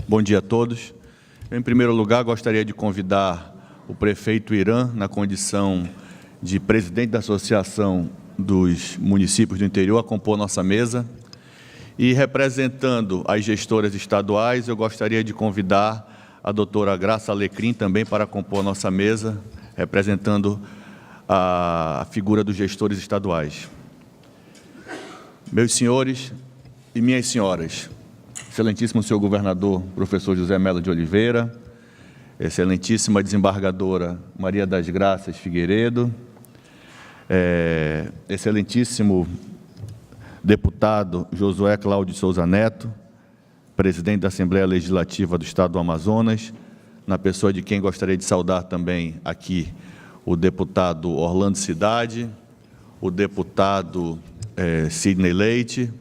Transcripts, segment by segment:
Bom dia a todos. Em primeiro lugar, gostaria de convidar o prefeito Irã, na condição de presidente da Associação dos Municípios do Interior, a compor nossa mesa. E, representando as gestoras estaduais, eu gostaria de convidar a doutora Graça Alecrim também para compor nossa mesa, representando a figura dos gestores estaduais. Meus senhores e minhas senhoras, excelentíssimo senhor governador, professor José Melo de Oliveira, excelentíssima desembargadora Maria das Graças Figueiredo, excelentíssimo deputado Josué Cláudio de Souza Neto, presidente da Assembleia Legislativa do Estado do Amazonas, na pessoa de quem gostaria de saudar também aqui o deputado Orlando Cidade, o deputado Sidney Leite,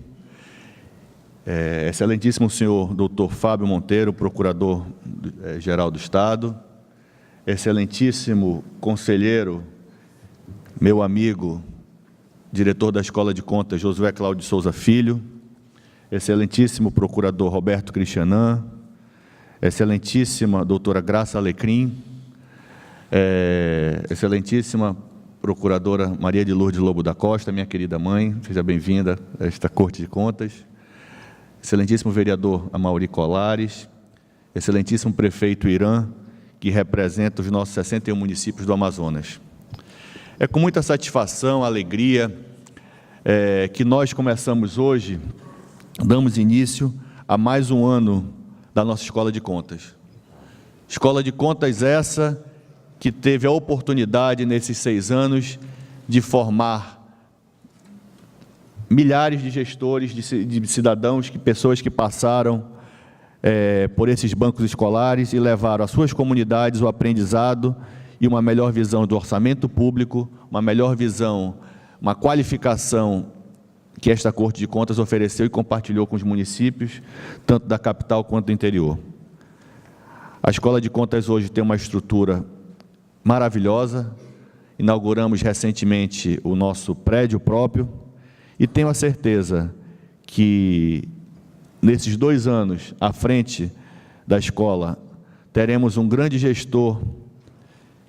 excelentíssimo senhor doutor Fábio Monteiro, procurador-geral do Estado, excelentíssimo conselheiro, meu amigo, diretor da Escola de Contas, Josué Cláudio de Souza Filho, excelentíssimo procurador Roberto Cristianã, excelentíssima doutora Graça Alecrim, excelentíssima procuradora Maria de Lourdes Lobo da Costa, minha querida mãe, seja bem-vinda a esta Corte de Contas, excelentíssimo vereador Amaury Colares, excelentíssimo prefeito Irã, que representa os nossos 61 municípios do Amazonas. É com muita satisfação, alegria, que nós começamos hoje, damos início a mais um ano da nossa Escola de Contas. Escola de Contas essa que teve a oportunidade, nesses 6 anos, de formar milhares de gestores, de cidadãos, pessoas que passaram por esses bancos escolares e levaram às suas comunidades o aprendizado e uma melhor visão do orçamento público, uma melhor visão, uma qualificação que esta Corte de Contas ofereceu e compartilhou com os municípios, tanto da capital quanto do interior. A Escola de Contas hoje tem uma estrutura maravilhosa, inauguramos recentemente o nosso prédio próprio e tenho a certeza que, nesses 2 anos à frente da escola, teremos um grande gestor,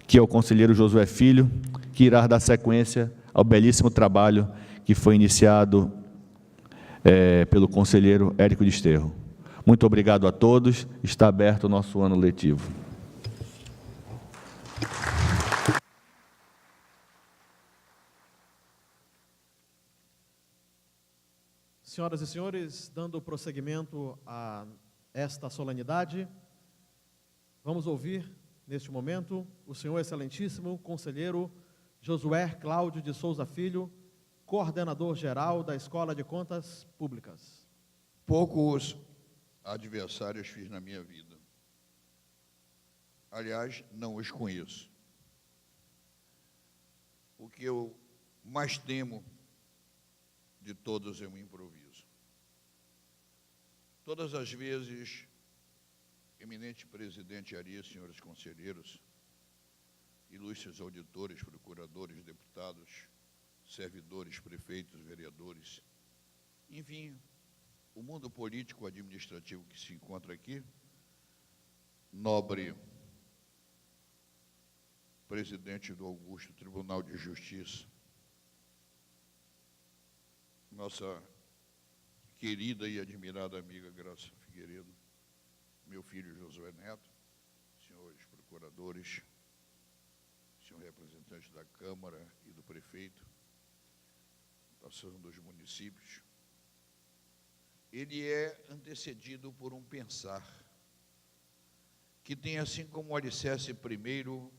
que é o conselheiro Josué Filho, que irá dar sequência ao belíssimo trabalho que foi iniciado pelo conselheiro Érico Desterro. Muito obrigado a todos, está aberto o nosso ano letivo. Senhoras e senhores, dando prosseguimento a esta solenidade, vamos ouvir, neste momento, o senhor excelentíssimo conselheiro Josué Cláudio de Souza Filho, coordenador-geral da Escola de Contas Públicas. Poucos adversários fiz na minha vida. Aliás, não os conheço. O que eu mais temo de todos é o improviso. Todas as vezes, eminente presidente Ari, senhores conselheiros, ilustres auditores, procuradores, deputados, servidores, prefeitos, vereadores, enfim, o mundo político administrativo que se encontra aqui, nobre presidente do Augusto Tribunal de Justiça, nossa querida e admirada amiga Graça Figueiredo, meu filho Josué Neto, senhores procuradores, senhor representante da Câmara e do prefeito, da Associação dos Municípios, ele é antecedido por um pensar que tem assim como alicerce primeiro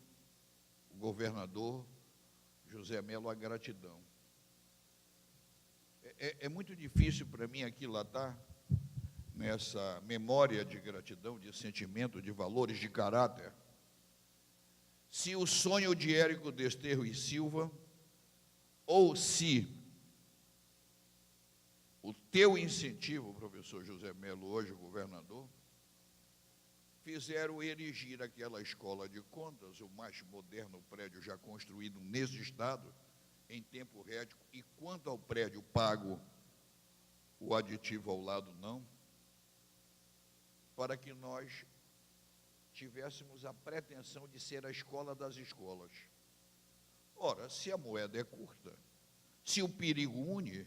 o governador José Melo, a gratidão. É muito difícil para mim aquilatar nessa memória de gratidão, de sentimento, de valores, de caráter, se o sonho de Érico Desterro e Silva, ou se o teu incentivo, professor José Melo, hoje governador, fizeram erigir aquela escola de contas, o mais moderno prédio já construído nesse estado, em tempo rédico, e quanto ao prédio pago, o aditivo ao lado não. para que nós tivéssemos a pretensão de ser a escola das escolas. Ora, se a moeda é curta, se o perigo une,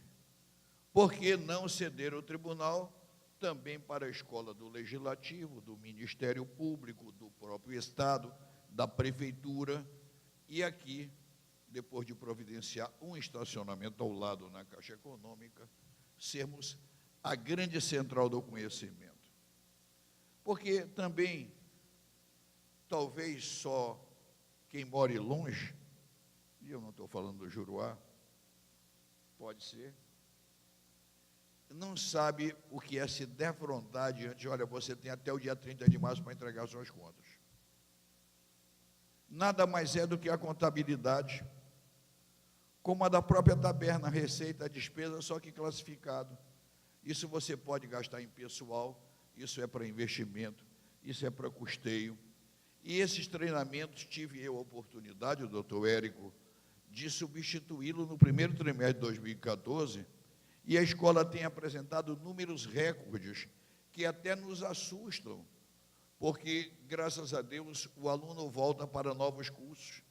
por que não ceder o tribunal também para a escola do Legislativo, do Ministério Público, do próprio Estado, da Prefeitura, e aqui, depois de providenciar um estacionamento ao lado na Caixa Econômica, sermos a grande central do conhecimento. Porque também, talvez só quem more longe, e eu não estou falando do Juruá, pode ser, não sabe o que é se defrontar diante, olha, você tem até o dia 30 de março para entregar suas contas. Nada mais é do que a contabilidade, como a da própria taberna, receita, despesa, só que classificado. Isso você pode gastar em pessoal, isso é para investimento, isso é para custeio. E esses treinamentos, tive eu a oportunidade, o doutor Érico, de substituí-lo no primeiro trimestre de 2014, e a escola tem apresentado números recordes que até nos assustam, porque, graças a Deus, o aluno volta para novos cursos.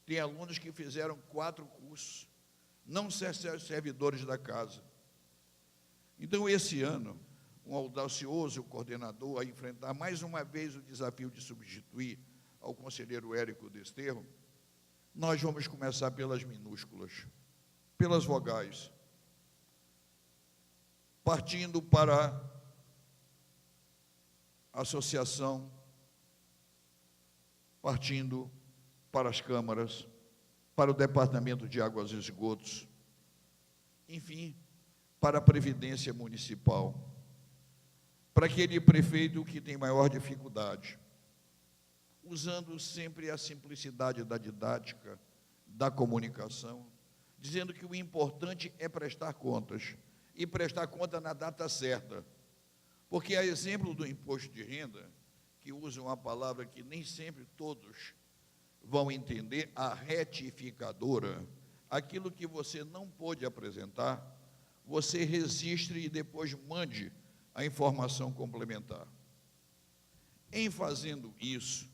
Tem alunos que fizeram 4 cursos, não servidores da casa. Então, esse ano, um audacioso coordenador a enfrentar mais uma vez o desafio de substituir ao conselheiro Érico Desterro, nós vamos começar pelas minúsculas, pelas vogais, partindo para a associação, partindo para as câmaras, para o Departamento de Águas e Esgotos, enfim, para a Previdência Municipal, para aquele prefeito que tem maior dificuldade, usando sempre a simplicidade da didática, da comunicação, dizendo que o importante é prestar contas, e prestar conta na data certa, porque a exemplo do imposto de renda, que usa uma palavra que nem sempre todos vão entender, a retificadora, aquilo que você não pôde apresentar, você registre e depois mande a informação complementar. Em fazendo isso,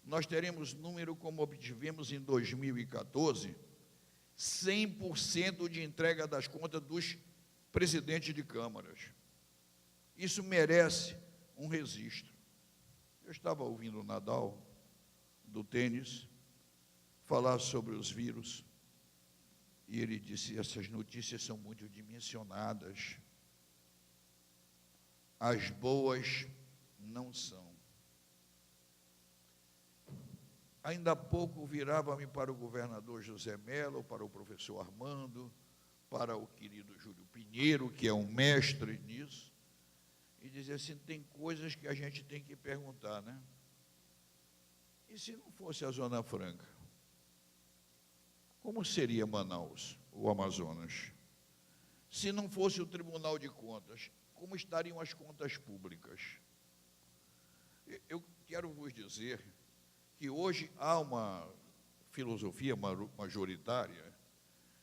nós teremos número como obtivemos em 2014, 100% de entrega das contas dos presidentes de câmaras. Isso merece um registro. Eu estava ouvindo o Nadal, do tênis, falar sobre os vírus, e ele disse, essas notícias são muito dimensionadas. As boas não são. Ainda há pouco virava-me para o governador José Mello, para o professor Armando, para o querido Júlio Pinheiro, que é um mestre nisso, e dizia assim, tem coisas que a gente tem que perguntar, né? E se não fosse a Zona Franca? Como seria Manaus, o Amazonas? Se não fosse o Tribunal de Contas, como estariam as contas públicas? Eu quero vos dizer que hoje há uma filosofia majoritária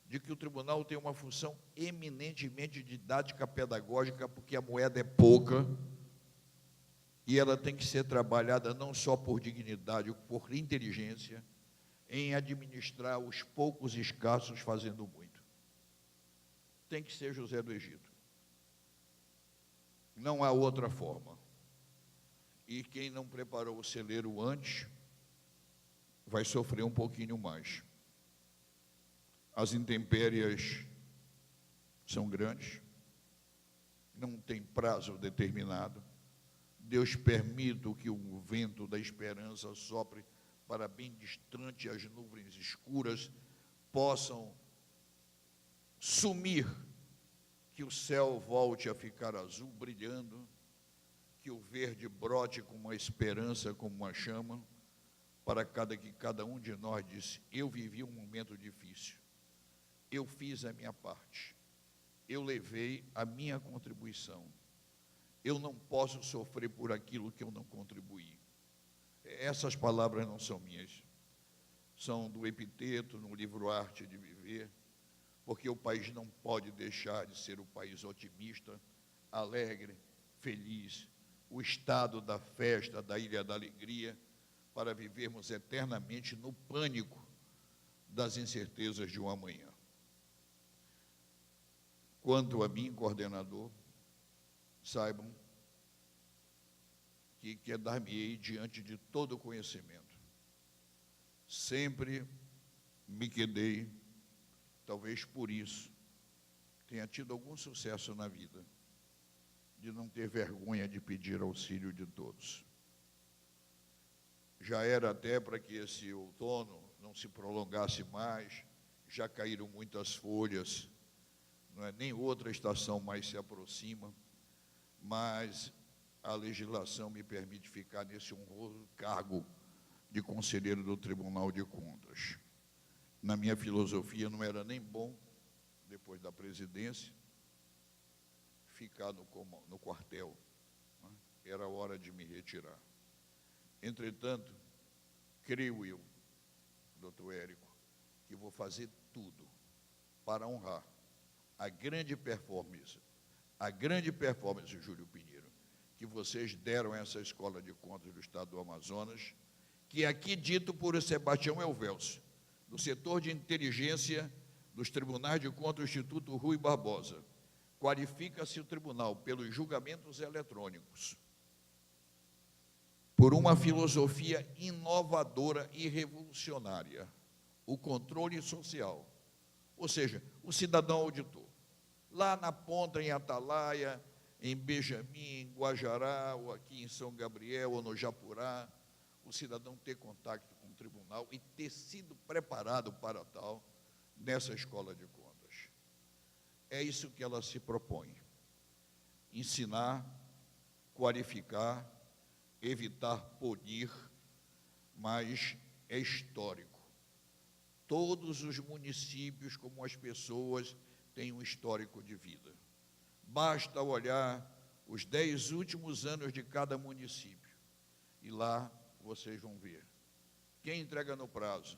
de que o tribunal tem uma função eminentemente didática pedagógica, porque a moeda é pouca e ela tem que ser trabalhada não só por dignidade, por inteligência, em administrar os poucos escassos fazendo muito. Tem que ser José do Egito. Não há outra forma. E quem não preparou o celeiro antes vai sofrer um pouquinho mais. As intempéries são grandes, não tem prazo determinado. Deus permita que o vento da esperança sopre para bem distante, as nuvens escuras possam sumir, que o céu volte a ficar azul, brilhando, que o verde brote com uma esperança, como uma chama, para que cada um de nós disse, eu vivi um momento difícil, eu fiz a minha parte, eu levei a minha contribuição, eu não posso sofrer por aquilo que eu não contribuí. Essas palavras não são minhas, são do Epiteto, no livro Arte de Viver, porque o país não pode deixar de ser um país otimista, alegre, feliz, o estado da festa, da Ilha da Alegria, para vivermos eternamente no pânico das incertezas de um amanhã. Quanto a mim, coordenador, saibam que quedar-me-ei diante de todo o conhecimento. Sempre me quedei, talvez por isso, tenha tido algum sucesso na vida, de não ter vergonha de pedir auxílio de todos. Já era até para que esse outono não se prolongasse mais, já caíram muitas folhas, não é, nem outra estação mais se aproxima, mas a legislação me permite ficar nesse honroso cargo de conselheiro do Tribunal de Contas. Na minha filosofia não era nem bom, depois da presidência, ficar no quartel, né? Era hora de me retirar. Entretanto, creio eu, doutor Érico, que vou fazer tudo para honrar a grande performance, Júlio Pinheiro, que vocês deram a essa Escola de Contas do Estado do Amazonas, que é aqui dito por Sebastião Elvelso, do setor de inteligência dos Tribunais de Contas do Instituto Rui Barbosa. Qualifica-se o tribunal pelos julgamentos eletrônicos, por uma filosofia inovadora e revolucionária, o controle social, ou seja, o cidadão auditor. Lá na ponta, em Atalaia, em Benjamin, em Guajará, ou aqui em São Gabriel, ou no Japurá, o cidadão ter contato com o tribunal e ter sido preparado para tal nessa Escola de Contas. É isso que ela se propõe: ensinar, qualificar, evitar punir, mas é histórico. Todos os municípios, como as pessoas, têm um histórico de vida. Basta olhar os 10 últimos anos de cada município, e lá vocês vão ver quem entrega no prazo,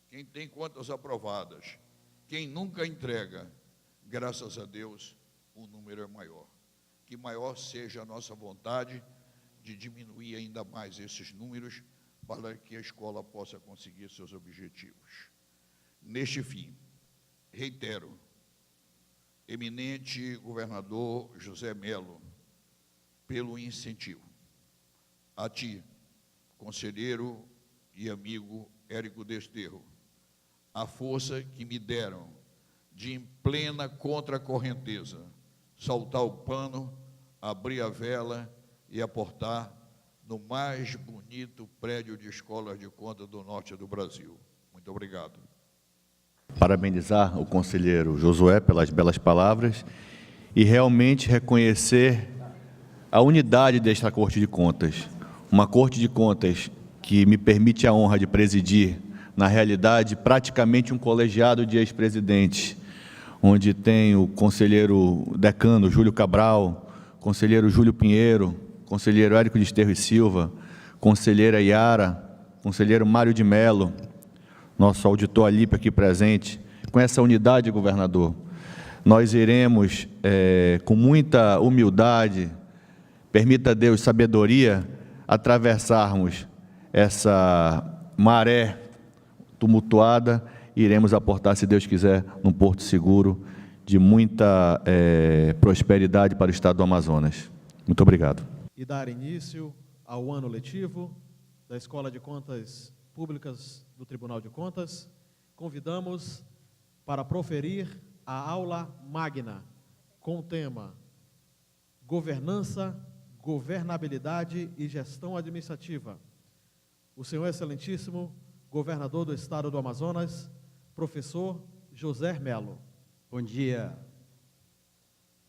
quem tem contas aprovadas, quem nunca entrega. Graças a Deus, o número é maior. Que maior seja a nossa vontade de diminuir ainda mais esses números, para que a escola possa conseguir seus objetivos. Neste fim, reitero, eminente governador José Melo, pelo incentivo. A ti, conselheiro e amigo Érico Desterro, a força que me deram de, em plena contra-correnteza, saltar o pano, abrir a vela e aportar no mais bonito prédio de escolas de contas do norte do Brasil. Muito obrigado. Parabenizar o conselheiro Josué pelas belas palavras e realmente reconhecer a unidade desta Corte de Contas. Uma Corte de Contas que me permite a honra de presidir, na realidade, praticamente um colegiado de ex-presidentes, onde tem o conselheiro decano Júlio Cabral, conselheiro Júlio Pinheiro, conselheiro Érico Desterro e Silva, conselheira Yara, conselheiro Mário de Mello, nosso auditor Alípio aqui presente. Com essa unidade, governador, nós iremos, com muita humildade, permita Deus sabedoria, atravessarmos essa maré tumultuada e iremos aportar, se Deus quiser, num porto seguro de muita prosperidade para o Estado do Amazonas. Muito obrigado. E dar início ao ano letivo da Escola de Contas Públicas do Tribunal de Contas, convidamos para proferir a aula magna com o tema Governança, Governabilidade e Gestão Administrativa. O senhor excelentíssimo governador do Estado do Amazonas, professor José Melo. Bom dia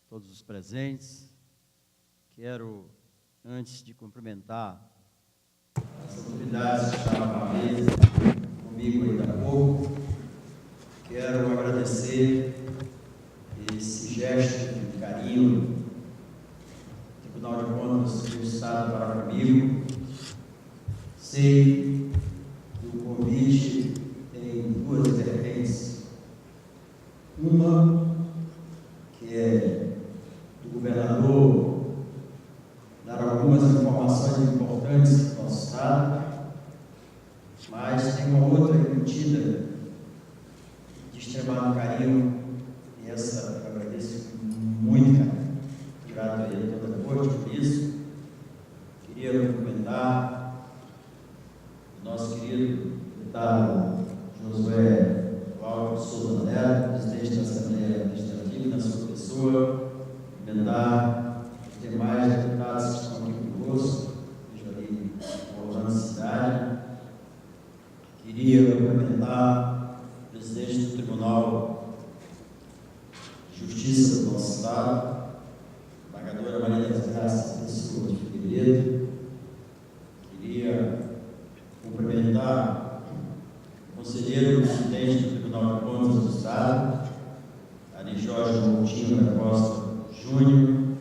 a todos os presentes. Quero, antes de cumprimentar as autoridades que estavam à mesa comigo ainda há pouco, quero agradecer esse gesto de carinho do Tribunal de Contas do Estado para comigo. Sei que o convite tem duas vertentes. Uma, que é do governador dar algumas informações importantes do nosso Estado, mas tem uma outra embutida de extremado carinho, e essa eu agradeço muito, cara. Grato a ele toda a corte por isso. Queria cumprimentar o nosso querido deputado Josué Cláudio Souza Neto, presidente da Assembleia Legislativa, na sua pessoa, cumprimentar os demais deputados que estão aqui conosco, vejo ali o Orlando Cidade. Queria cumprimentar o presidente do Tribunal de Justiça do nosso Estado, a embargadora Maria das Graças Pessoa de Figueiredo. Queria cumprimentar o conselheiro presidente do Tribunal de Contas do Estado, Ari Jorge Moutinho da Costa Júnior.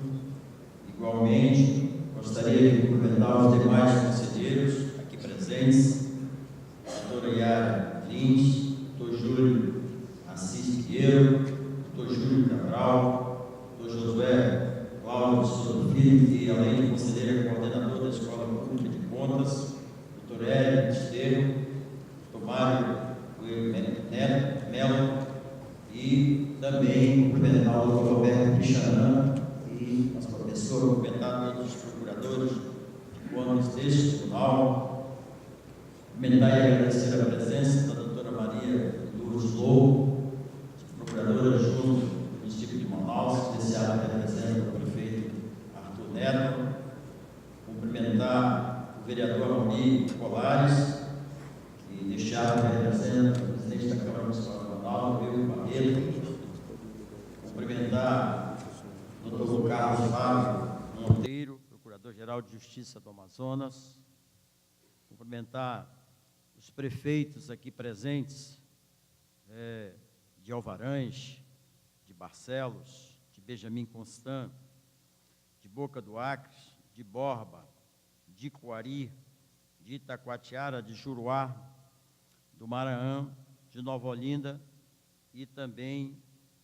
Igualmente, gostaria de cumprimentar os demais conselheiros aqui presentes, doutora Yara Lins, doutor Júlio Assis Pinheiro, doutor Júlio Cabral, doutor Josué Cláudio Souza Filho, e além de conselheira coordenadora da Escola Pública de Contas, doutor Hélio Esteiro, doutor Mário Neto Melo, e também cumprimentar o doutor Roberto Cristianã e a sua pessoa, cumprimentar todos os procuradores de contas deste tribunal, cumprimentar e agradecer a presença da doutora Maria Lourdes Lobo, procuradora junto do município de Manaus, especial pela presença do prefeito Arthur Neto, cumprimentar o vereador Almir Colares, que deixaram representa o presidente da Câmara Municipal de Manaus, Will Barreto, cumprimentar o doutor Carlos Fábio Monteiro, procurador-geral de Justiça do Amazonas, cumprimentar os prefeitos aqui presentes, de Alvarães, de Barcelos, de Benjamin Constant, de Boca do Acre, de Borba, de Coari, de Itacoatiara, de Juruá, do Maranhão, de Nova Olinda e também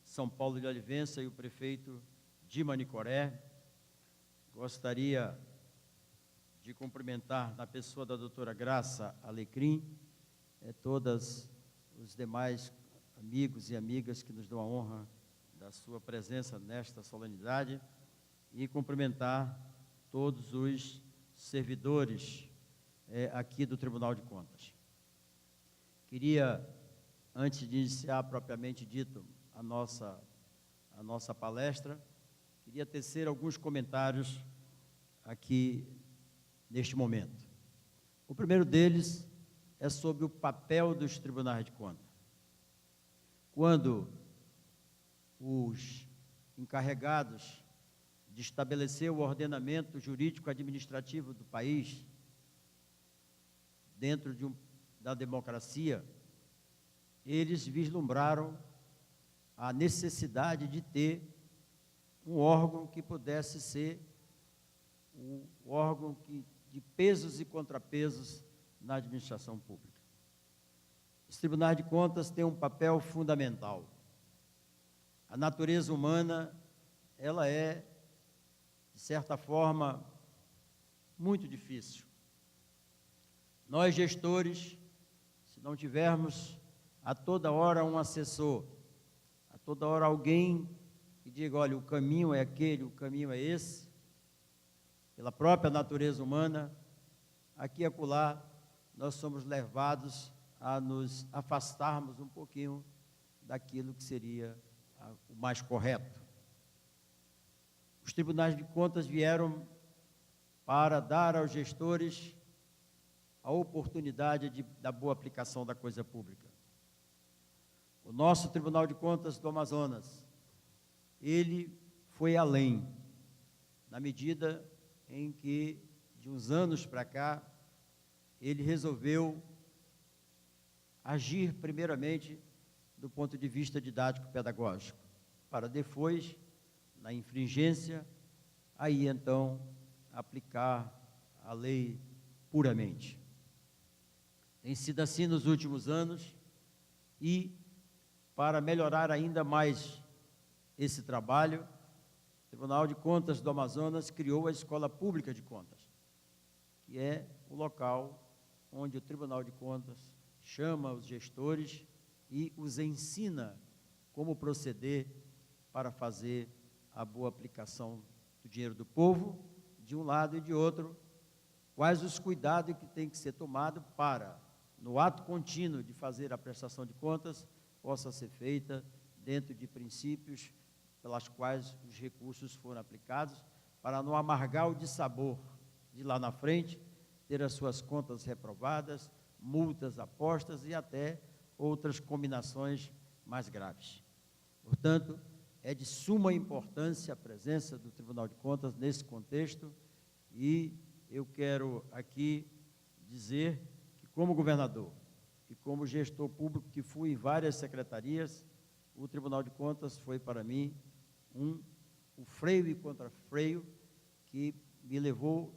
São Paulo de Olivença e o prefeito de Manicoré. Gostaria de cumprimentar, na pessoa da doutora Graça Alecrim, todas os demais amigos e amigas que nos dão a honra da sua presença nesta solenidade, e cumprimentar todos os servidores aqui do Tribunal de Contas. Queria, antes de iniciar propriamente dito a nossa palestra, queria tecer alguns comentários aqui neste momento. O primeiro deles é sobre o papel dos tribunais de contas. Quando os encarregados de estabelecer o ordenamento jurídico-administrativo do país, dentro da democracia, eles vislumbraram a necessidade de ter um órgão que pudesse ser o órgão de pesos e contrapesos na administração pública. Os tribunais de contas têm um papel fundamental. A natureza humana, ela é, de certa forma, muito difícil. Nós, gestores, se não tivermos a toda hora um assessor, a toda hora alguém que diga, olha, o caminho é aquele, o caminho é esse, pela própria natureza humana, aqui e acolá, nós somos levados a nos afastarmos um pouquinho daquilo que seria o mais correto. Os tribunais de contas vieram para dar aos gestores a oportunidade da boa aplicação da coisa pública. O nosso Tribunal de Contas do Amazonas, ele foi além, na medida em que, de uns anos para cá, ele resolveu agir primeiramente do ponto de vista didático-pedagógico, para depois, na infringência, aí então aplicar a lei puramente. Tem sido assim nos últimos anos e, para melhorar ainda mais esse trabalho, o Tribunal de Contas do Amazonas criou a Escola Pública de Contas. que é o local onde o Tribunal de Contas chama os gestores e os ensina como proceder para fazer a boa aplicação do dinheiro do povo, de um lado e de outro, quais os cuidados que têm que ser tomados para, no ato contínuo de fazer a prestação de contas, possa ser feita dentro de princípios pelas quais os recursos foram aplicados, para não amargar o dissabor de lá na frente, ter as suas contas reprovadas, multas apostas e até outras combinações mais graves. Portanto, é de suma importância a presença do Tribunal de Contas nesse contexto e eu quero aqui dizer que, como governador e como gestor público que fui em várias secretarias, o Tribunal de Contas foi para mim o freio e contrafreio que me levou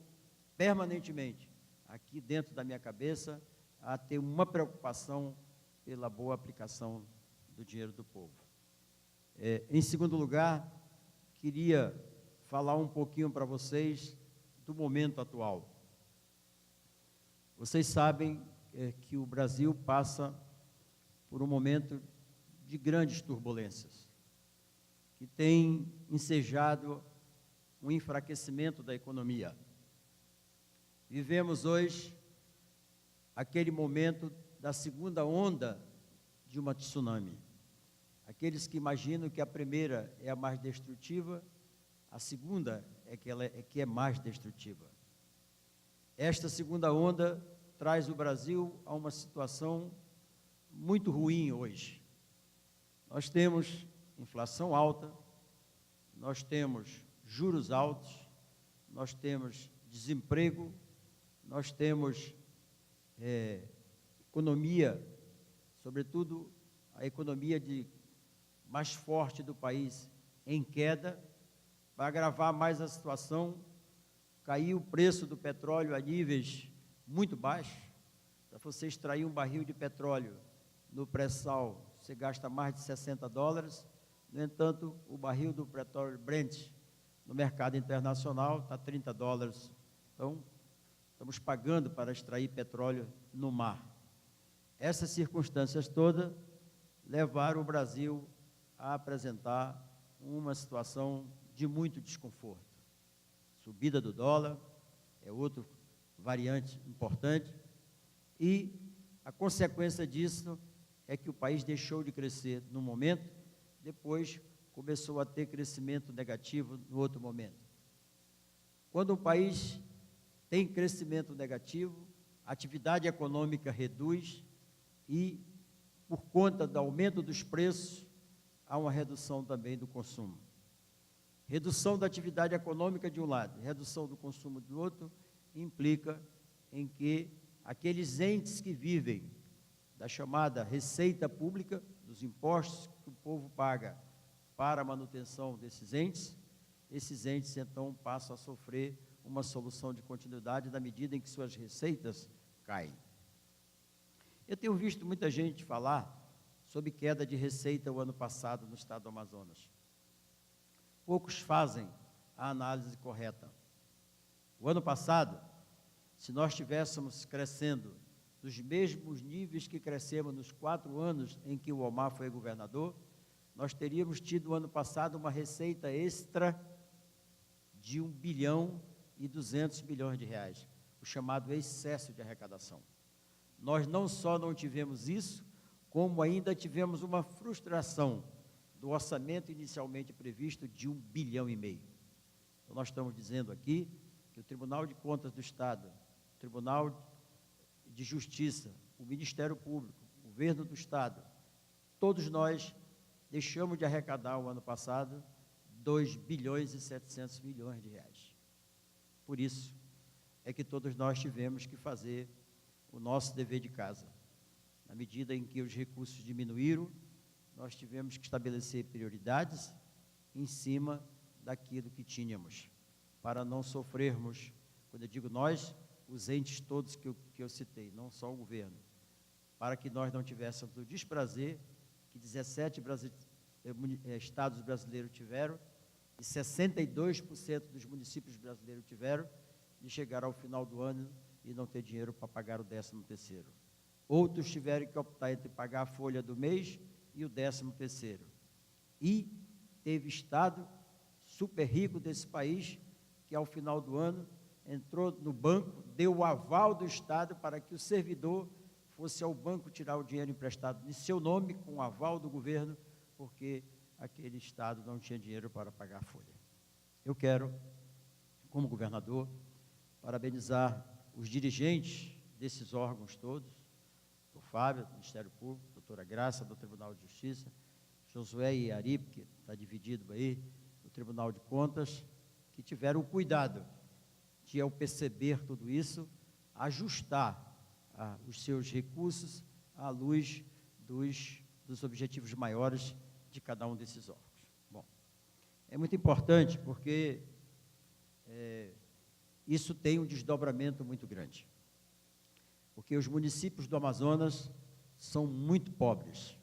permanentemente aqui dentro da minha cabeça a ter uma preocupação pela boa aplicação do dinheiro do povo. Em segundo lugar, queria falar um pouquinho para vocês do momento atual. Vocês sabem que o Brasil passa por um momento de grandes turbulências, que tem ensejado um enfraquecimento da economia. Vivemos hoje aquele momento da segunda onda de uma tsunami. Aqueles que imaginam que a primeira é a mais destrutiva, a segunda é que é mais destrutiva. Esta segunda onda traz o Brasil a uma situação muito ruim hoje. Nós temos inflação alta, nós temos juros altos, nós temos desemprego, nós temos economia, sobretudo a economia mais forte do país em queda. Para agravar mais a situação, caiu o preço do petróleo a níveis muito baixos. Para você extrair um barril de petróleo no pré-sal, você gasta mais de $60. No entanto, o barril do petróleo Brent no mercado internacional está $30. Então, estamos pagando para extrair petróleo no mar. Essas circunstâncias todas levaram o Brasil a apresentar uma situação de muito desconforto. Subida do dólar é outro variante importante e a consequência disso é que o país deixou de crescer no momento, depois começou a ter crescimento negativo no outro momento. Quando um país tem crescimento negativo, a atividade econômica reduz e, por conta do aumento dos preços, há uma redução também do consumo. Redução da atividade econômica de um lado, redução do consumo do outro, implica em que aqueles entes que vivem da chamada receita pública, dos impostos que o povo paga para a manutenção desses entes, esses entes então passam a sofrer uma solução de continuidade na medida em que suas receitas caem. Eu tenho visto muita gente falar sobre queda de receita o ano passado no estado do Amazonas. Poucos fazem a análise correta. O ano passado, se nós estivéssemos crescendo nos mesmos níveis que crescemos nos 4 anos em que o Omar foi governador, nós teríamos tido o ano passado uma receita extra de R$1,2 bilhão, o chamado excesso de arrecadação. Nós não só não tivemos isso, como ainda tivemos uma frustração do orçamento inicialmente previsto de R$1,5 bilhão. Então, nós estamos dizendo aqui que o Tribunal de Contas do Estado, o Tribunal de Justiça, o Ministério Público, o Governo do Estado, todos nós deixamos de arrecadar o ano passado R$2,7 bilhões. Por isso é que todos nós tivemos que fazer o nosso dever de casa. Na medida em que os recursos diminuíram, nós tivemos que estabelecer prioridades em cima daquilo que tínhamos, para não sofrermos, quando eu digo nós, os entes todos que eu citei, não só o governo, para que nós não tivéssemos o desprazer que 17 estados brasileiros tiveram e 62% dos municípios brasileiros tiveram, de chegar ao final do ano e não ter dinheiro para pagar o 13º. Outros tiveram que optar entre pagar a folha do mês e o 13º. E teve estado super rico desse país que, ao final do ano, entrou no banco, deu o aval do Estado para que o servidor fosse ao banco tirar o dinheiro emprestado em seu nome, com o aval do governo, porque aquele Estado não tinha dinheiro para pagar a folha. Eu quero, como governador, parabenizar os dirigentes desses órgãos todos, doutor Fábio, do Ministério Público, doutora Graça, do Tribunal de Justiça, Josué e Ari, que está dividido aí, do Tribunal de Contas, que tiveram o cuidado de, ao perceber tudo isso, ajustar os seus recursos à luz dos objetivos maiores de cada um desses órgãos. Bom, é muito importante porque isso tem um desdobramento muito grande, porque os municípios do Amazonas são muito pobres.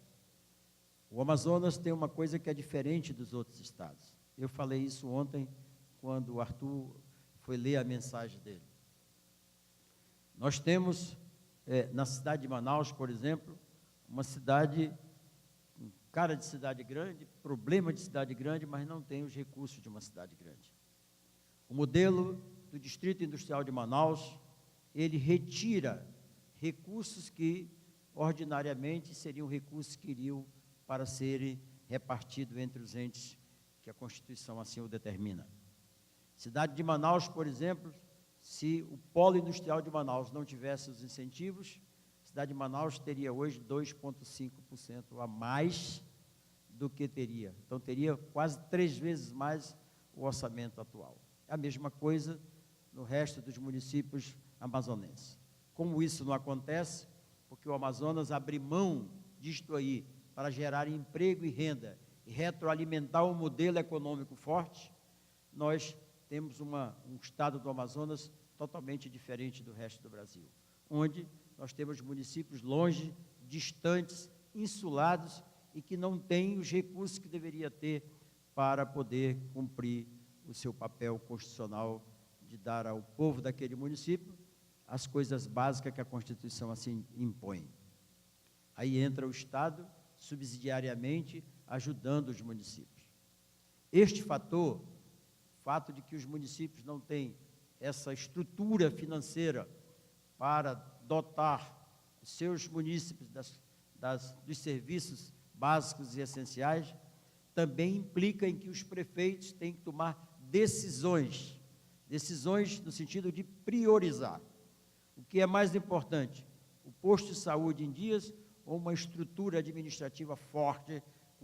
O Amazonas tem uma coisa que é diferente dos outros estados. Eu falei isso ontem, quando o Arthur foi ler a mensagem dele. Nós temos, na cidade de Manaus, por exemplo, uma cidade com cara de cidade grande, problema de cidade grande, mas não tem os recursos de uma cidade grande. O modelo do Distrito Industrial de Manaus, ele retira recursos que, ordinariamente, seriam recursos que iriam para serem repartidos entre os entes que a Constituição assim o determina. Cidade de Manaus, por exemplo, se o polo industrial de Manaus não tivesse os incentivos, a cidade de Manaus teria hoje 2,5% a mais do que teria. Então, teria quase 3 vezes mais o orçamento atual. É a mesma coisa no resto dos municípios amazonenses. Como isso não acontece, porque o Amazonas abre mão disto aí para gerar emprego e renda e retroalimentar um modelo econômico forte, nós temos um estado do Amazonas totalmente diferente do resto do Brasil, onde nós temos municípios longe, distantes, insulados e que não têm os recursos que deveria ter para poder cumprir o seu papel constitucional de dar ao povo daquele município as coisas básicas que a Constituição assim impõe. Aí entra o Estado, subsidiariamente, ajudando os municípios. Este fato de que os municípios não têm essa estrutura financeira para dotar os seus munícipes dos serviços básicos e essenciais, também implica em que os prefeitos têm que tomar decisões no sentido de priorizar. O que é mais importante, o posto de saúde em dias ou uma estrutura administrativa forte,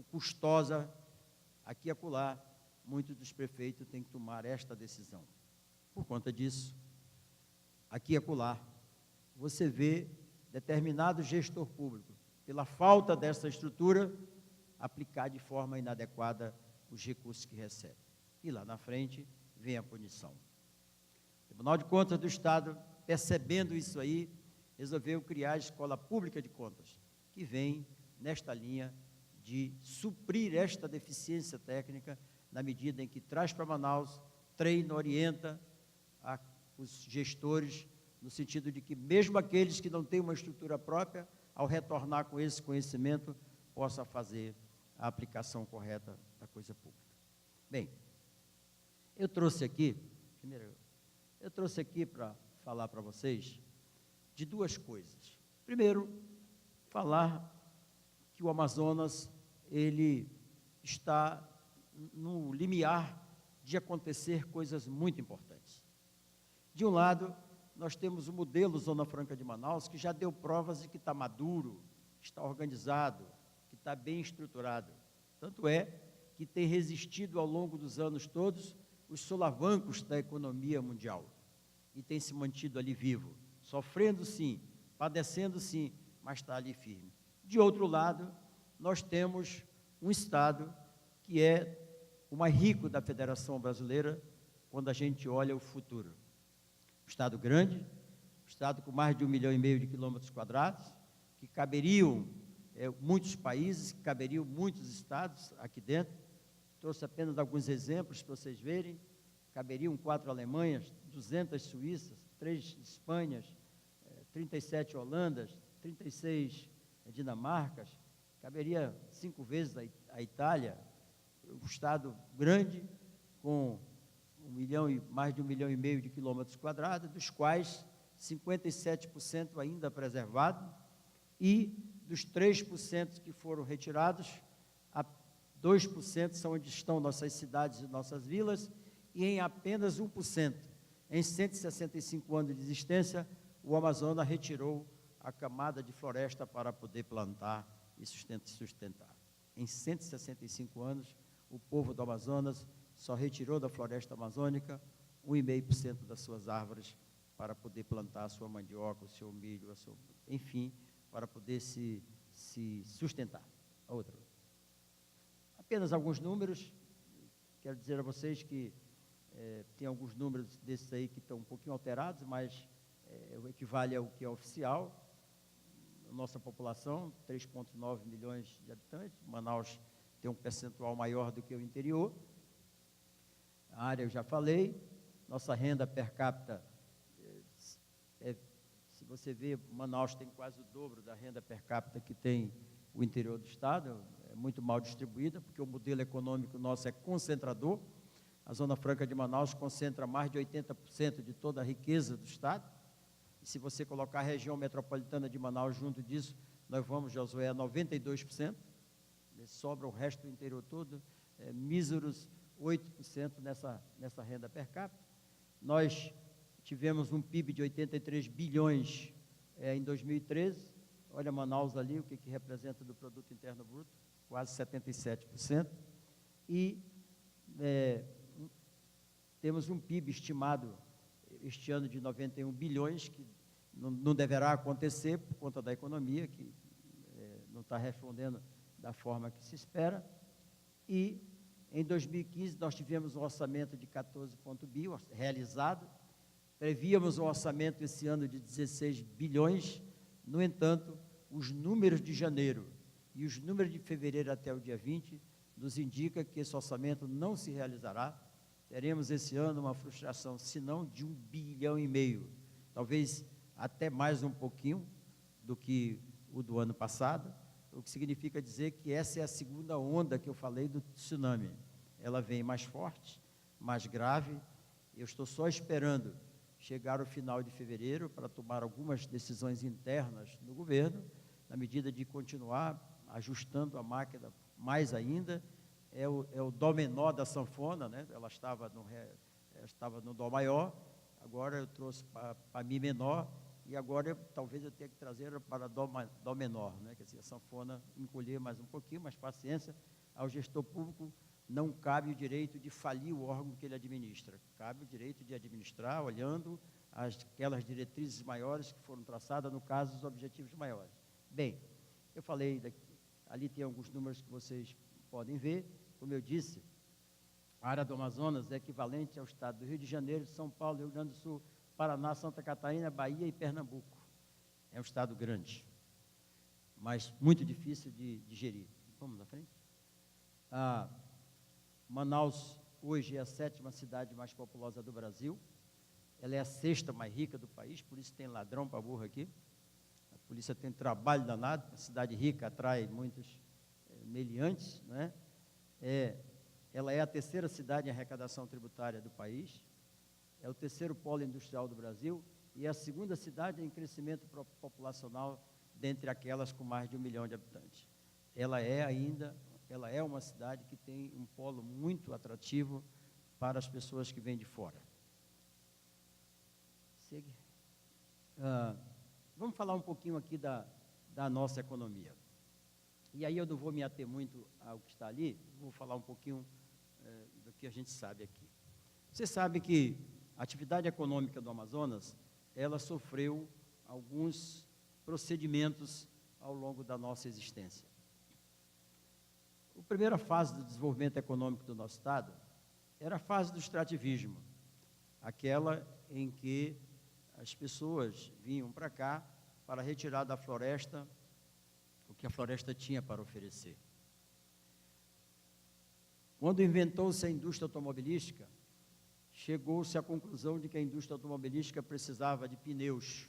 custosa, aqui e acolá, muitos dos prefeitos têm que tomar esta decisão. Por conta disso, aqui e acolá, você vê determinado gestor público, pela falta dessa estrutura, aplicar de forma inadequada os recursos que recebe. E lá na frente vem a punição. O Tribunal de Contas do Estado, percebendo isso aí, resolveu criar a Escola Pública de Contas, que vem nesta linha de suprir esta deficiência técnica, na medida em que traz para Manaus, treina, orienta os gestores, no sentido de que mesmo aqueles que não têm uma estrutura própria, ao retornar com esse conhecimento, possa fazer a aplicação correta da coisa pública. Bem, eu trouxe aqui para falar para vocês de duas coisas. Primeiro, falar que o Amazonas, ele está no limiar de acontecer coisas muito importantes. De um lado, nós temos o modelo Zona Franca de Manaus, que já deu provas de que está maduro, que está organizado, que está bem estruturado. Tanto é que tem resistido ao longo dos anos todos os solavancos da economia mundial e tem se mantido ali vivo, sofrendo sim, padecendo sim, mas está ali firme. De outro lado, nós temos um Estado que é o mais rico da Federação Brasileira quando a gente olha o futuro. Um Estado grande, um Estado com mais de 1,5 milhão de quilômetros quadrados, que caberiam muitos países, que caberiam muitos estados aqui dentro. Trouxe apenas alguns exemplos para vocês verem. caberiam 4 Alemanhas, 200 Suíças, 3 Espanhas, 37 Holandas, 36 Dinamarcas, caberia 5 vezes a Itália, um estado grande, com mais de 1,5 milhão de quilômetros quadrados, dos quais 57% ainda preservado, e dos 3% que foram retirados, 2% são onde estão nossas cidades e nossas vilas, e em apenas 1%, em 165 anos de existência, o Amazonas retirou a camada de floresta para poder plantar e sustentar. Em 165 anos, o povo do Amazonas só retirou da floresta amazônica 1,5% das suas árvores para poder plantar a sua mandioca, o seu milho, enfim, para poder se sustentar. Apenas alguns números, quero dizer a vocês que tem alguns números desses aí que estão um pouquinho alterados, mas equivale ao que é oficial. Nossa população, 3,9 milhões de habitantes, Manaus tem um percentual maior do que o interior. A área eu já falei, nossa renda per capita, se você vê, Manaus tem quase o dobro da renda per capita que tem o interior do estado, é muito mal distribuída, porque o modelo econômico nosso é concentrador. A Zona Franca de Manaus concentra mais de 80% de toda a riqueza do estado. E se você colocar a região metropolitana de Manaus junto disso, nós vamos, Josué, a 92%. Sobra o resto do interior todo, míseros 8% nessa renda per capita. Nós tivemos um PIB de 83 bilhões em 2013. Olha Manaus ali, o que representa do Produto Interno Bruto, quase 77%. E temos um PIB estimado este ano de 91 bilhões, que não deverá acontecer por conta da economia, que não está respondendo da forma que se espera. E em 2015 nós tivemos um orçamento de 14 bi realizado, prevíamos um orçamento esse ano de 16 bilhões, no entanto, os números de janeiro e os números de fevereiro até o dia 20 nos indica que esse orçamento não se realizará. Teremos esse ano uma frustração, se não de 1,5 bilhão, talvez até mais um pouquinho do que o do ano passado, o que significa dizer que essa é a segunda onda que eu falei do tsunami. Ela vem mais forte, mais grave. Eu estou só esperando chegar ao final de fevereiro para tomar algumas decisões internas no governo, na medida de continuar ajustando a máquina mais ainda. É o dó menor da sanfona, né? Ela estava no dó maior, agora eu trouxe para mi menor, e agora talvez eu tenha que trazer para dó menor, né? Quer dizer, a sanfona encolher mais um pouquinho, mas paciência. Ao gestor público não cabe o direito de falir o órgão que ele administra, cabe o direito de administrar olhando aquelas diretrizes maiores que foram traçadas, no caso, os objetivos maiores. Bem, eu falei, ali tem alguns números que vocês podem ver. Como eu disse, a área do Amazonas é equivalente ao estado do Rio de Janeiro, São Paulo, Rio Grande do Sul, Paraná, Santa Catarina, Bahia e Pernambuco. É um estado grande, mas muito difícil de gerir. Vamos à frente? Manaus, hoje, é a 7ª cidade mais populosa do Brasil. Ela é a 6ª mais rica do país, por isso tem ladrão para burro aqui. A polícia tem trabalho danado, a cidade rica atrai muitos meliantes, né? Ela é a 3ª cidade em arrecadação tributária do país, é o 3º polo industrial do Brasil e é a 2ª cidade em crescimento populacional dentre aquelas com mais de 1 milhão de habitantes. Ela é uma cidade que tem um polo muito atrativo para as pessoas que vêm de fora. Vamos falar um pouquinho aqui da nossa economia. E aí eu não vou me ater muito ao que está ali, vou falar um pouquinho do que a gente sabe aqui. Você sabe que a atividade econômica do Amazonas, ela sofreu alguns procedimentos ao longo da nossa existência. A primeira fase do desenvolvimento econômico do nosso estado era a fase do extrativismo, aquela em que as pessoas vinham para cá para retirar da floresta o que a floresta tinha para oferecer. Quando inventou-se a indústria automobilística, chegou-se à conclusão de que a indústria automobilística precisava de pneus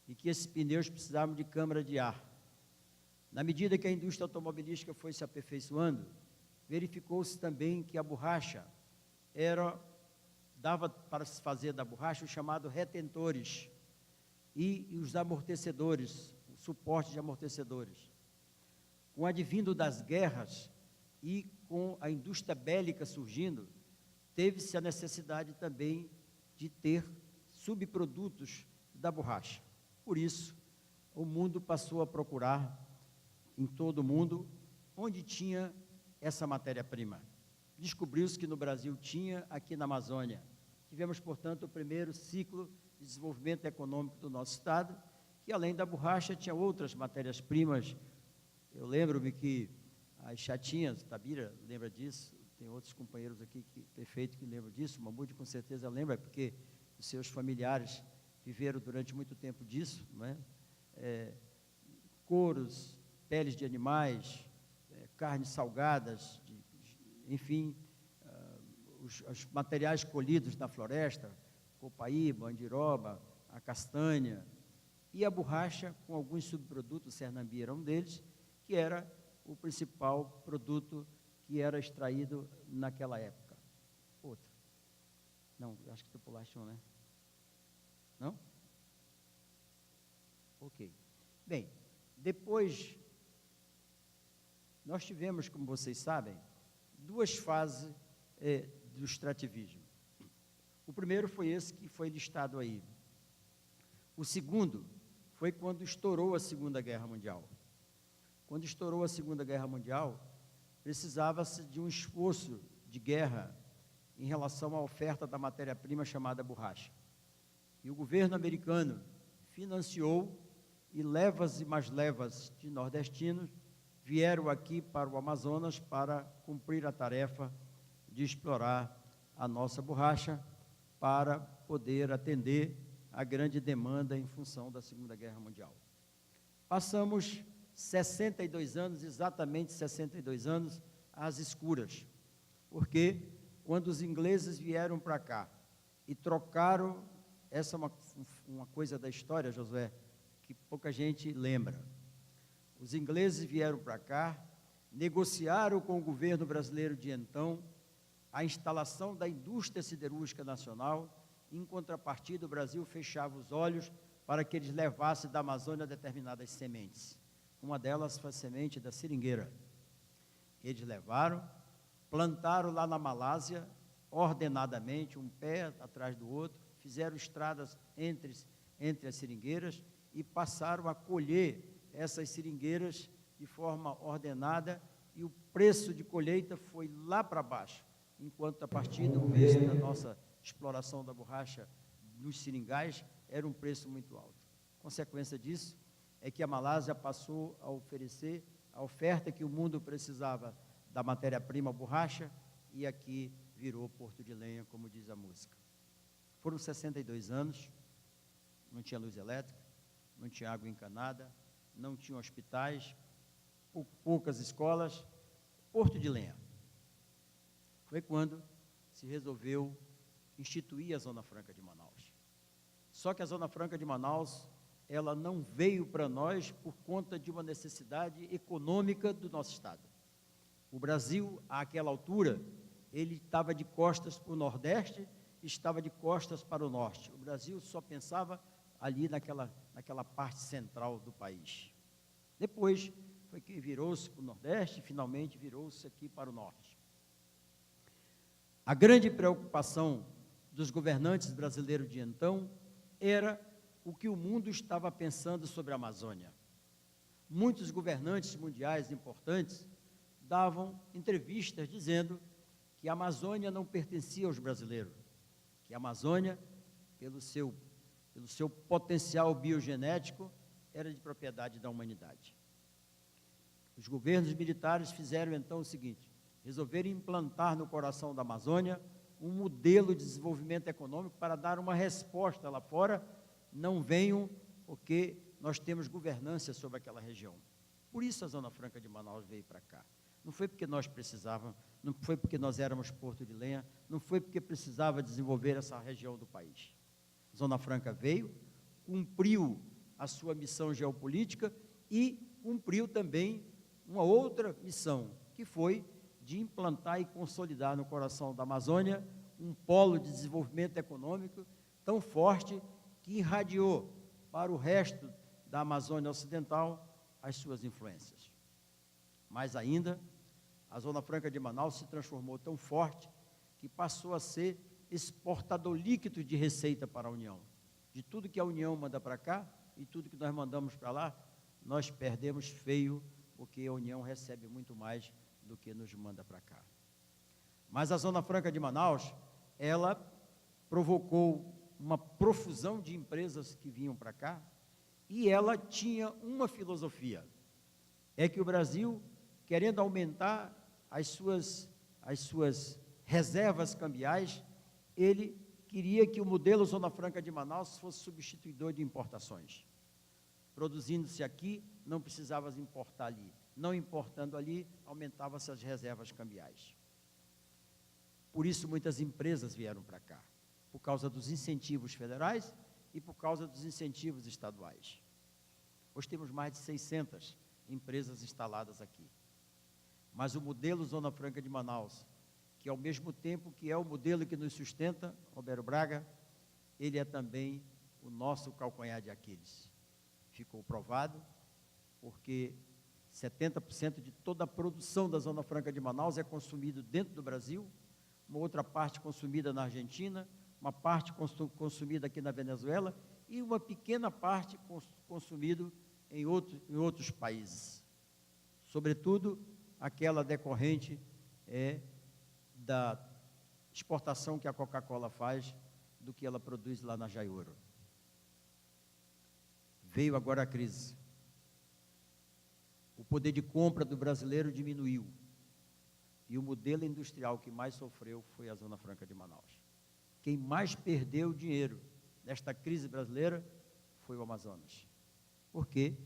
e que esses pneus precisavam de câmara de ar. Na medida que a indústria automobilística foi se aperfeiçoando, verificou-se também que a borracha dava para se fazer da borracha o chamado retentores e os amortecedores, o suporte de amortecedores. Com o advindo das guerras e com a indústria bélica surgindo, teve-se a necessidade também de ter subprodutos da borracha. Por isso, o mundo passou a procurar, em todo o mundo, onde tinha essa matéria-prima. Descobriu-se que no Brasil tinha, aqui na Amazônia. Tivemos, portanto, o primeiro ciclo de desenvolvimento econômico do nosso Estado, que além da borracha tinha outras matérias-primas. Eu lembro-me que as chatinhas, Tabira lembra disso, tem outros companheiros aqui, prefeito, que lembram disso, Mamude com certeza lembra, porque os seus familiares viveram durante muito tempo disso, não é? Couros, peles de animais, carnes salgadas, enfim, os materiais colhidos na floresta, copaíba, andiroba, a castanha, e a borracha com alguns subprodutos, o Cernambi era um deles, que era o principal produto que era extraído naquela época. Outra. Não, acho que tu pulaste um, né? Não? Ok. Bem, depois, nós tivemos, como vocês sabem, duas fases do extrativismo. O primeiro foi esse que foi listado aí. O segundo foi quando estourou a Segunda Guerra Mundial. Quando estourou a Segunda Guerra Mundial, precisava-se de um esforço de guerra em relação à oferta da matéria-prima chamada borracha. E o governo americano financiou, e levas e mais levas de nordestinos vieram aqui para o Amazonas para cumprir a tarefa de explorar a nossa borracha para poder atender a grande demanda em função da Segunda Guerra Mundial. Passamos 62 anos, exatamente 62 anos, às escuras, porque quando os ingleses vieram para cá e trocaram, essa é uma coisa da história, Josué, que pouca gente lembra. Os ingleses vieram para cá, negociaram com o governo brasileiro de então a instalação da indústria siderúrgica nacional. Em contrapartida, o Brasil fechava os olhos para que eles levassem da Amazônia determinadas sementes. Uma delas foi a semente da seringueira. Eles levaram, plantaram lá na Malásia, ordenadamente, um pé atrás do outro, fizeram estradas entre as seringueiras e passaram a colher essas seringueiras de forma ordenada, e o preço de colheita foi lá para baixo, enquanto a partir do preço da nossa exploração da borracha nos seringais era um preço muito alto. Consequência disso é que a Malásia passou a oferecer a oferta que o mundo precisava da matéria-prima borracha, e aqui virou Porto de Lenha, como diz a música. Foram 62 anos, não tinha luz elétrica, não tinha água encanada, não tinha hospitais, poucas escolas. Porto de Lenha. Foi quando se resolveu instituir a Zona Franca de Manaus. Só que a Zona Franca de Manaus, ela não veio para nós por conta de uma necessidade econômica do nosso Estado. O Brasil, àquela altura, ele estava de costas para o Nordeste, estava de costas para o Norte. O Brasil só pensava ali naquela parte central do país. Depois foi que virou-se para o Nordeste, e finalmente virou-se aqui para o Norte. A grande preocupação dos governantes brasileiros de então era o que o mundo estava pensando sobre a Amazônia. Muitos governantes mundiais importantes davam entrevistas dizendo que a Amazônia não pertencia aos brasileiros, que a Amazônia, pelo seu potencial biogenético, era de propriedade da humanidade. Os governos militares fizeram então o seguinte: resolveram implantar no coração da Amazônia um modelo de desenvolvimento econômico para dar uma resposta lá fora. Não venham, porque nós temos governança sobre aquela região. Por isso a Zona Franca de Manaus veio para cá. Não foi porque nós precisávamos não foi porque nós éramos Porto de Lenha, não foi porque precisava desenvolver essa região do país. Zona Franca veio, cumpriu a sua missão geopolítica e cumpriu também uma outra missão, que foi de implantar e consolidar no coração da Amazônia um polo de desenvolvimento econômico tão forte que irradiou para o resto da Amazônia Ocidental as suas influências. Mais ainda, a Zona Franca de Manaus se transformou tão forte que passou a ser exportador líquido de receita para a União. De tudo que a União manda para cá e tudo que nós mandamos para lá, nós perdemos feio, porque a União recebe muito mais do que nos manda para cá. Mas a Zona Franca de Manaus, ela provocou uma profusão de empresas que vinham para cá, e ela tinha uma filosofia, é que o Brasil, querendo aumentar as suas reservas cambiais, ele queria que o modelo Zona Franca de Manaus fosse substituidor de importações. Produzindo-se aqui, não precisava importar ali. Não importando ali, aumentavam-se as reservas cambiais. Por isso, muitas empresas vieram para cá, por causa dos incentivos federais e por causa dos incentivos estaduais. Hoje temos mais de 600 empresas instaladas aqui. Mas o modelo Zona Franca de Manaus, que ao mesmo tempo que é o modelo que nos sustenta, Roberto Braga, ele é também o nosso calcanhar de Aquiles. Ficou provado, porque 70% de toda a produção da Zona Franca de Manaus é consumido dentro do Brasil, uma outra parte consumida na Argentina, uma parte consumida aqui na Venezuela e uma pequena parte consumida em outros países. Sobretudo, aquela decorrente da exportação que a Coca-Cola faz do que ela produz lá na Jaioro. Veio agora a crise. O poder de compra do brasileiro diminuiu. E o modelo industrial que mais sofreu foi a Zona Franca de Manaus. Quem mais perdeu dinheiro nesta crise brasileira foi o Amazonas. Porque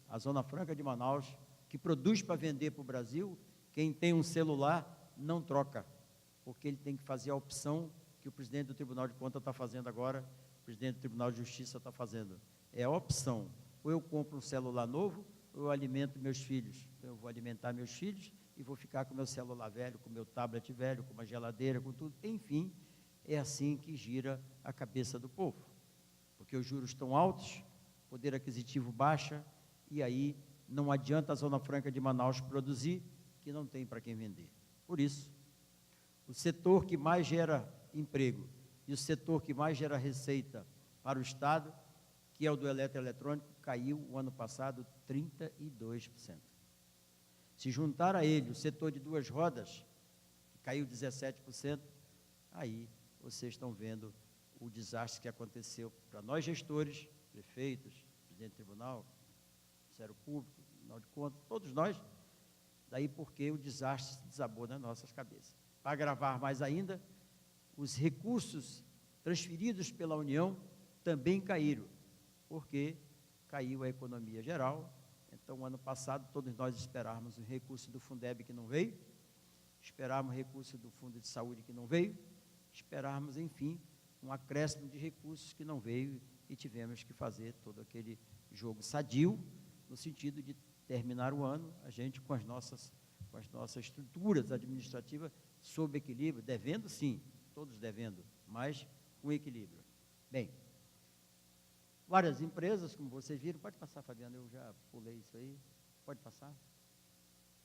a Zona Franca de Manaus, que produz para vender para o Brasil, quem tem um celular não troca, porque ele tem que fazer a opção que o presidente do Tribunal de Contas está fazendo agora, o presidente do Tribunal de Justiça está fazendo. É a opção, ou eu compro um celular novo, ou eu alimento meus filhos. Então, eu vou alimentar meus filhos e vou ficar com meu celular velho, com meu tablet velho, com uma geladeira, com tudo. Enfim, é assim que gira a cabeça do povo, porque os juros estão altos, o poder aquisitivo baixa, e aí não adianta a Zona Franca de Manaus produzir, que não tem para quem vender. Por isso, o setor que mais gera emprego e o setor que mais gera receita para o Estado, que é o do eletroeletrônico, caiu o ano passado 32%. Se juntar a ele o setor de duas rodas, que caiu 17%, aí vocês estão vendo o desastre que aconteceu para nós gestores, prefeitos, presidente do tribunal, Ministério Público, Tribunal de Contas, todos nós, daí porque o desastre se desabou nas nossas cabeças. Para agravar mais ainda, os recursos transferidos pela União também caíram, porque caiu a economia geral. Então, ano passado, todos nós esperávamos o recurso do Fundeb que não veio, esperávamos o recurso do Fundo de Saúde que não veio, esperávamos, enfim, um acréscimo de recursos que não veio e tivemos que fazer todo aquele jogo sadio, no sentido de terminar o ano, a gente com as nossas estruturas administrativas sob equilíbrio, devendo sim, todos devendo, mas com equilíbrio. Bem, várias empresas, como vocês viram, pode passar, Fabiano, eu já pulei isso aí, pode passar?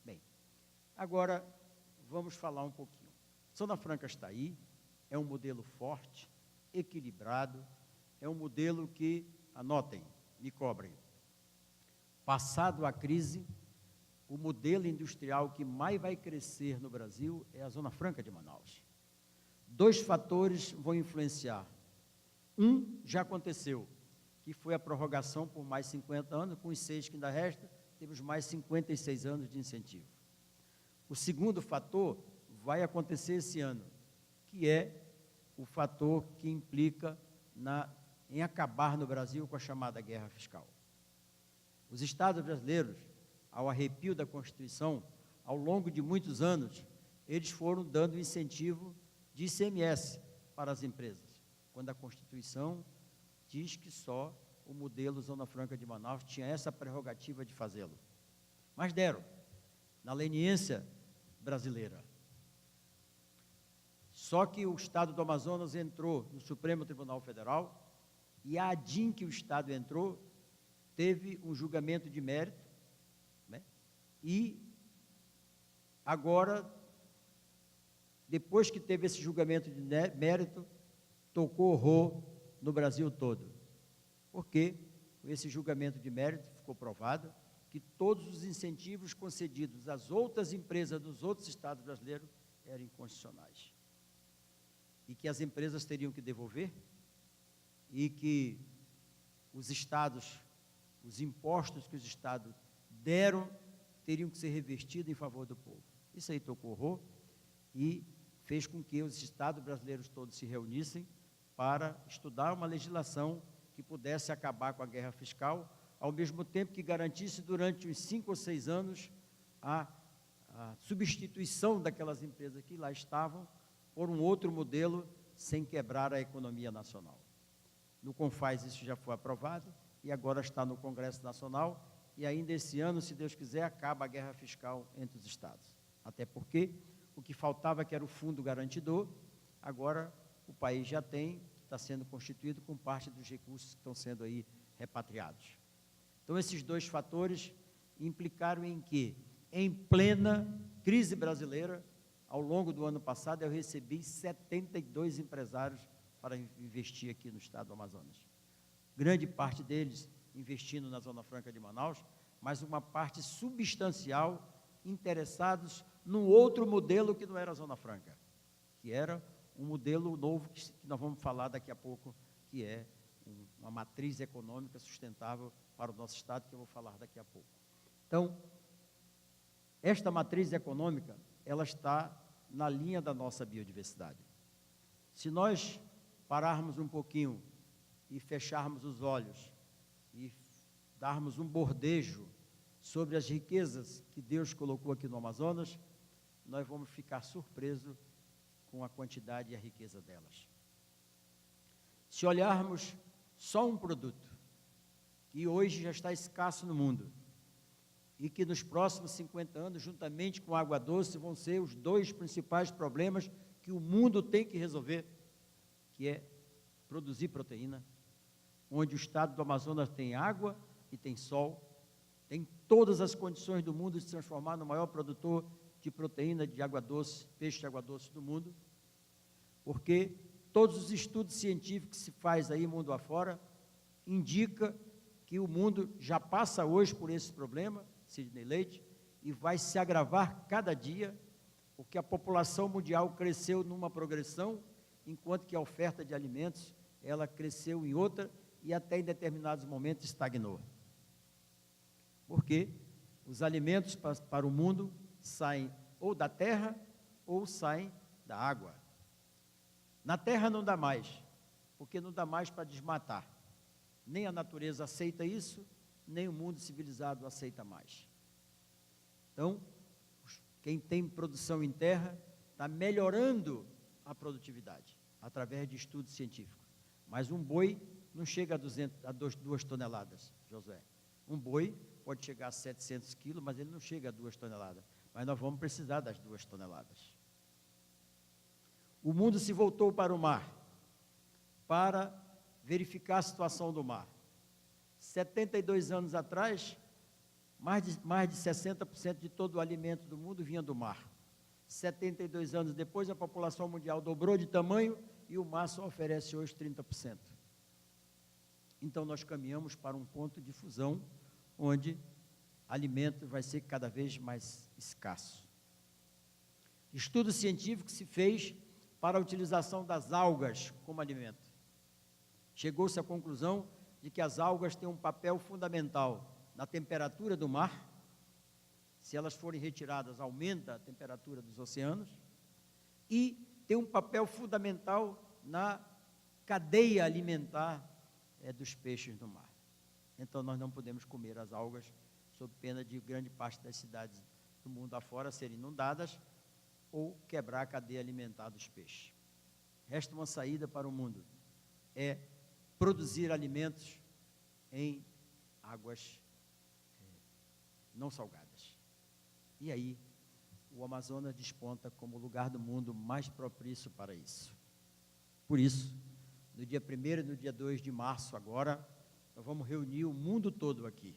Bem, agora vamos falar um pouquinho. Zona Franca está aí, é um modelo forte, equilibrado, é um modelo que, anotem, me cobrem, passado a crise, o modelo industrial que mais vai crescer no Brasil é a Zona Franca de Manaus. Dois fatores vão influenciar. Um já aconteceu, que foi a prorrogação por mais 50 anos, com os 6 que ainda restam, temos mais 56 anos de incentivo. O segundo fator vai acontecer esse ano, que é o fator que implica em acabar no Brasil com a chamada guerra fiscal. Os estados brasileiros, ao arrepio da Constituição, ao longo de muitos anos, eles foram dando incentivo de ICMS para as empresas, quando a Constituição diz que só o modelo Zona Franca de Manaus tinha essa prerrogativa de fazê-lo. Mas deram, na leniência brasileira. Só que o Estado do Amazonas entrou no Supremo Tribunal Federal e a ADIM que o Estado entrou teve um julgamento de mérito, né? E agora, depois que teve esse julgamento de mérito, tocou horror no Brasil todo. Porque esse julgamento de mérito ficou provado que todos os incentivos concedidos às outras empresas dos outros estados brasileiros eram inconstitucionais. E que as empresas teriam que devolver, e que os estados, os impostos que os estados deram, teriam que ser revestidos em favor do povo. Isso aí tocou horror e fez com que os estados brasileiros todos se reunissem para estudar uma legislação que pudesse acabar com a guerra fiscal, ao mesmo tempo que garantisse durante uns 5 ou 6 anos a substituição daquelas empresas que lá estavam por um outro modelo sem quebrar a economia nacional. No CONFAS isso já foi aprovado e agora está no Congresso Nacional e ainda esse ano, se Deus quiser, acaba a guerra fiscal entre os estados. Até porque o que faltava, que era o fundo garantidor, agora o país já tem, está sendo constituído com parte dos recursos que estão sendo aí repatriados. Então, esses dois fatores implicaram em que, em plena crise brasileira, ao longo do ano passado, eu recebi 72 empresários para investir aqui no estado do Amazonas. Grande parte deles investindo na Zona Franca de Manaus, mas uma parte substancial interessados num outro modelo que não era a Zona Franca, que era um modelo novo que nós vamos falar daqui a pouco, que é uma matriz econômica sustentável para o nosso estado, que eu vou falar daqui a pouco. Então, esta matriz econômica, ela está na linha da nossa biodiversidade. Se nós pararmos um pouquinho e fecharmos os olhos e darmos um bordejo sobre as riquezas que Deus colocou aqui no Amazonas, nós vamos ficar surpresos com a quantidade e a riqueza delas. Se olharmos só um produto, que hoje já está escasso no mundo, e que nos próximos 50 anos, juntamente com a água doce, vão ser os 2 principais problemas que o mundo tem que resolver, que é produzir proteína, onde o estado do Amazonas tem água e tem sol, tem todas as condições do mundo de se transformar no maior produtor de proteína de água doce, peixe de água doce do mundo, porque todos os estudos científicos que se faz aí mundo afora indica que o mundo já passa hoje por esse problema, Sidney Leite, e vai se agravar cada dia, porque a população mundial cresceu numa progressão, enquanto que a oferta de alimentos, ela cresceu em outra e até em determinados momentos estagnou. Porque os alimentos para o mundo saem ou da terra ou saem da água. Na terra não dá mais, porque não dá mais para desmatar. Nem a natureza aceita isso, nem o mundo civilizado aceita mais. Então, quem tem produção em terra está melhorando a produtividade, através de estudos científicos. Mas um boi não chega a 2 toneladas, Josué. Um boi pode chegar a 700 quilos, mas ele não chega a 2 toneladas. Mas nós vamos precisar das 2 toneladas. O mundo se voltou para o mar, para verificar a situação do mar. 72 anos atrás, mais de 60% de todo o alimento do mundo vinha do mar. 72 anos depois, a população mundial dobrou de tamanho e o mar só oferece hoje 30%. Então, nós caminhamos para um ponto de fusão, onde alimento vai ser cada vez mais escasso. Estudo científico se fez para a utilização das algas como alimento. Chegou-se à conclusão de que as algas têm um papel fundamental na temperatura do mar. Se elas forem retiradas, aumenta a temperatura dos oceanos, e tem um papel fundamental na cadeia alimentar dos peixes no mar. Então, nós não podemos comer as algas, sob pena de grande parte das cidades do mundo afora serem inundadas, ou quebrar a cadeia alimentar dos peixes. Resta uma saída para o mundo, é produzir alimentos em águas não salgadas. E aí, o Amazonas desponta como o lugar do mundo mais propício para isso. Por isso, no dia 1º e no dia 2 de março agora, nós vamos reunir o mundo todo aqui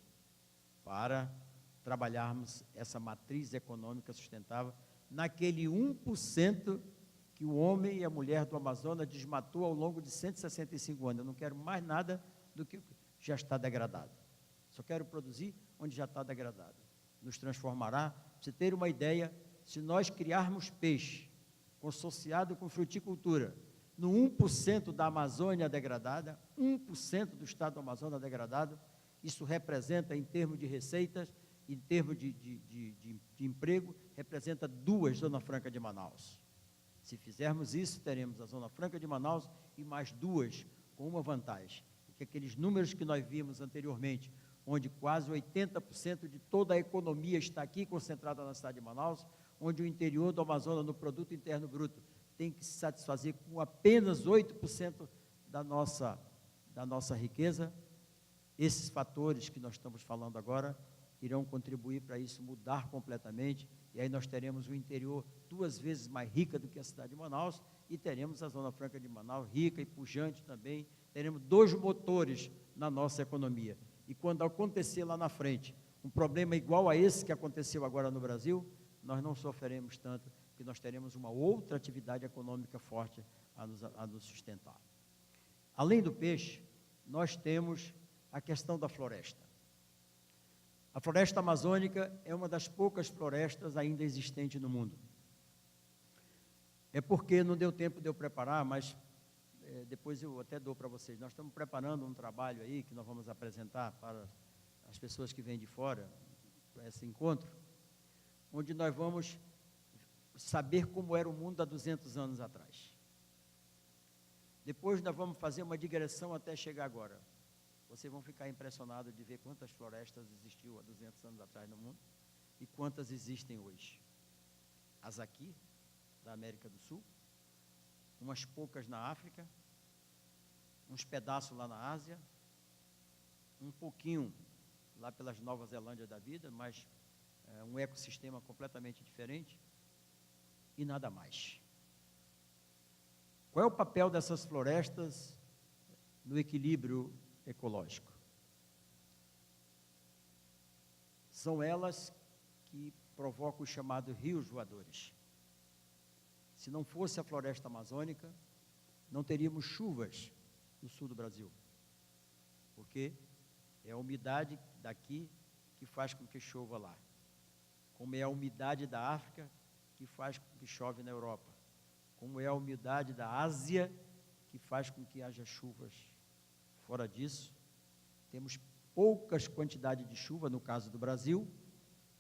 para trabalharmos essa matriz econômica sustentável naquele 1% que o homem e a mulher do Amazonas desmatou ao longo de 165 anos. Eu não quero mais nada do que já está degradado. Só quero produzir onde já está degradado. Nos transformará. Para você ter uma ideia, se nós criarmos peixe associado com fruticultura, no 1% da Amazônia degradada, 1% do estado do Amazonas degradado, isso representa, em termos de receitas, em termos de emprego, representa 2 Zona Franca de Manaus. Se fizermos isso, teremos a Zona Franca de Manaus e mais 2, com uma vantagem, que aqueles números que nós vimos anteriormente, onde quase 80% de toda a economia está aqui concentrada na cidade de Manaus, onde o interior do Amazonas, no produto interno bruto, tem que se satisfazer com apenas 8% da nossa riqueza. Esses fatores que nós estamos falando agora irão contribuir para isso mudar completamente, e aí nós teremos o interior 2 vezes mais rica do que a cidade de Manaus, e teremos a Zona Franca de Manaus rica e pujante também, teremos 2 motores na nossa economia. E quando acontecer lá na frente um problema igual a esse que aconteceu agora no Brasil, nós não sofreremos tanto, porque nós teremos uma outra atividade econômica forte a nos sustentar. Além do peixe, nós temos a questão da floresta. A floresta amazônica é uma das poucas florestas ainda existentes no mundo. É porque não deu tempo de eu preparar, mas depois eu até dou para vocês. Nós estamos preparando um trabalho aí que nós vamos apresentar para as pessoas que vêm de fora, para esse encontro, onde nós vamos saber como era o mundo há 200 anos atrás. Depois nós vamos fazer uma digressão até chegar agora. Vocês vão ficar impressionados de ver quantas florestas existiam há 200 anos atrás no mundo e quantas existem hoje. As aqui, da América do Sul, umas poucas na África, uns pedaços lá na Ásia, um pouquinho lá pelas Nova Zelândia da vida, mas um ecossistema completamente diferente, e nada mais. Qual é o papel dessas florestas no equilíbrio ecológico? São elas que provocam os chamados rios voadores. Se não fosse a floresta amazônica, não teríamos chuvas no sul do Brasil, porque é a umidade daqui que faz com que chova lá, como é a umidade da África que faz com que chove na Europa, como é a umidade da Ásia que faz com que haja chuvas. Fora disso, temos poucas quantidades de chuva, no caso do Brasil,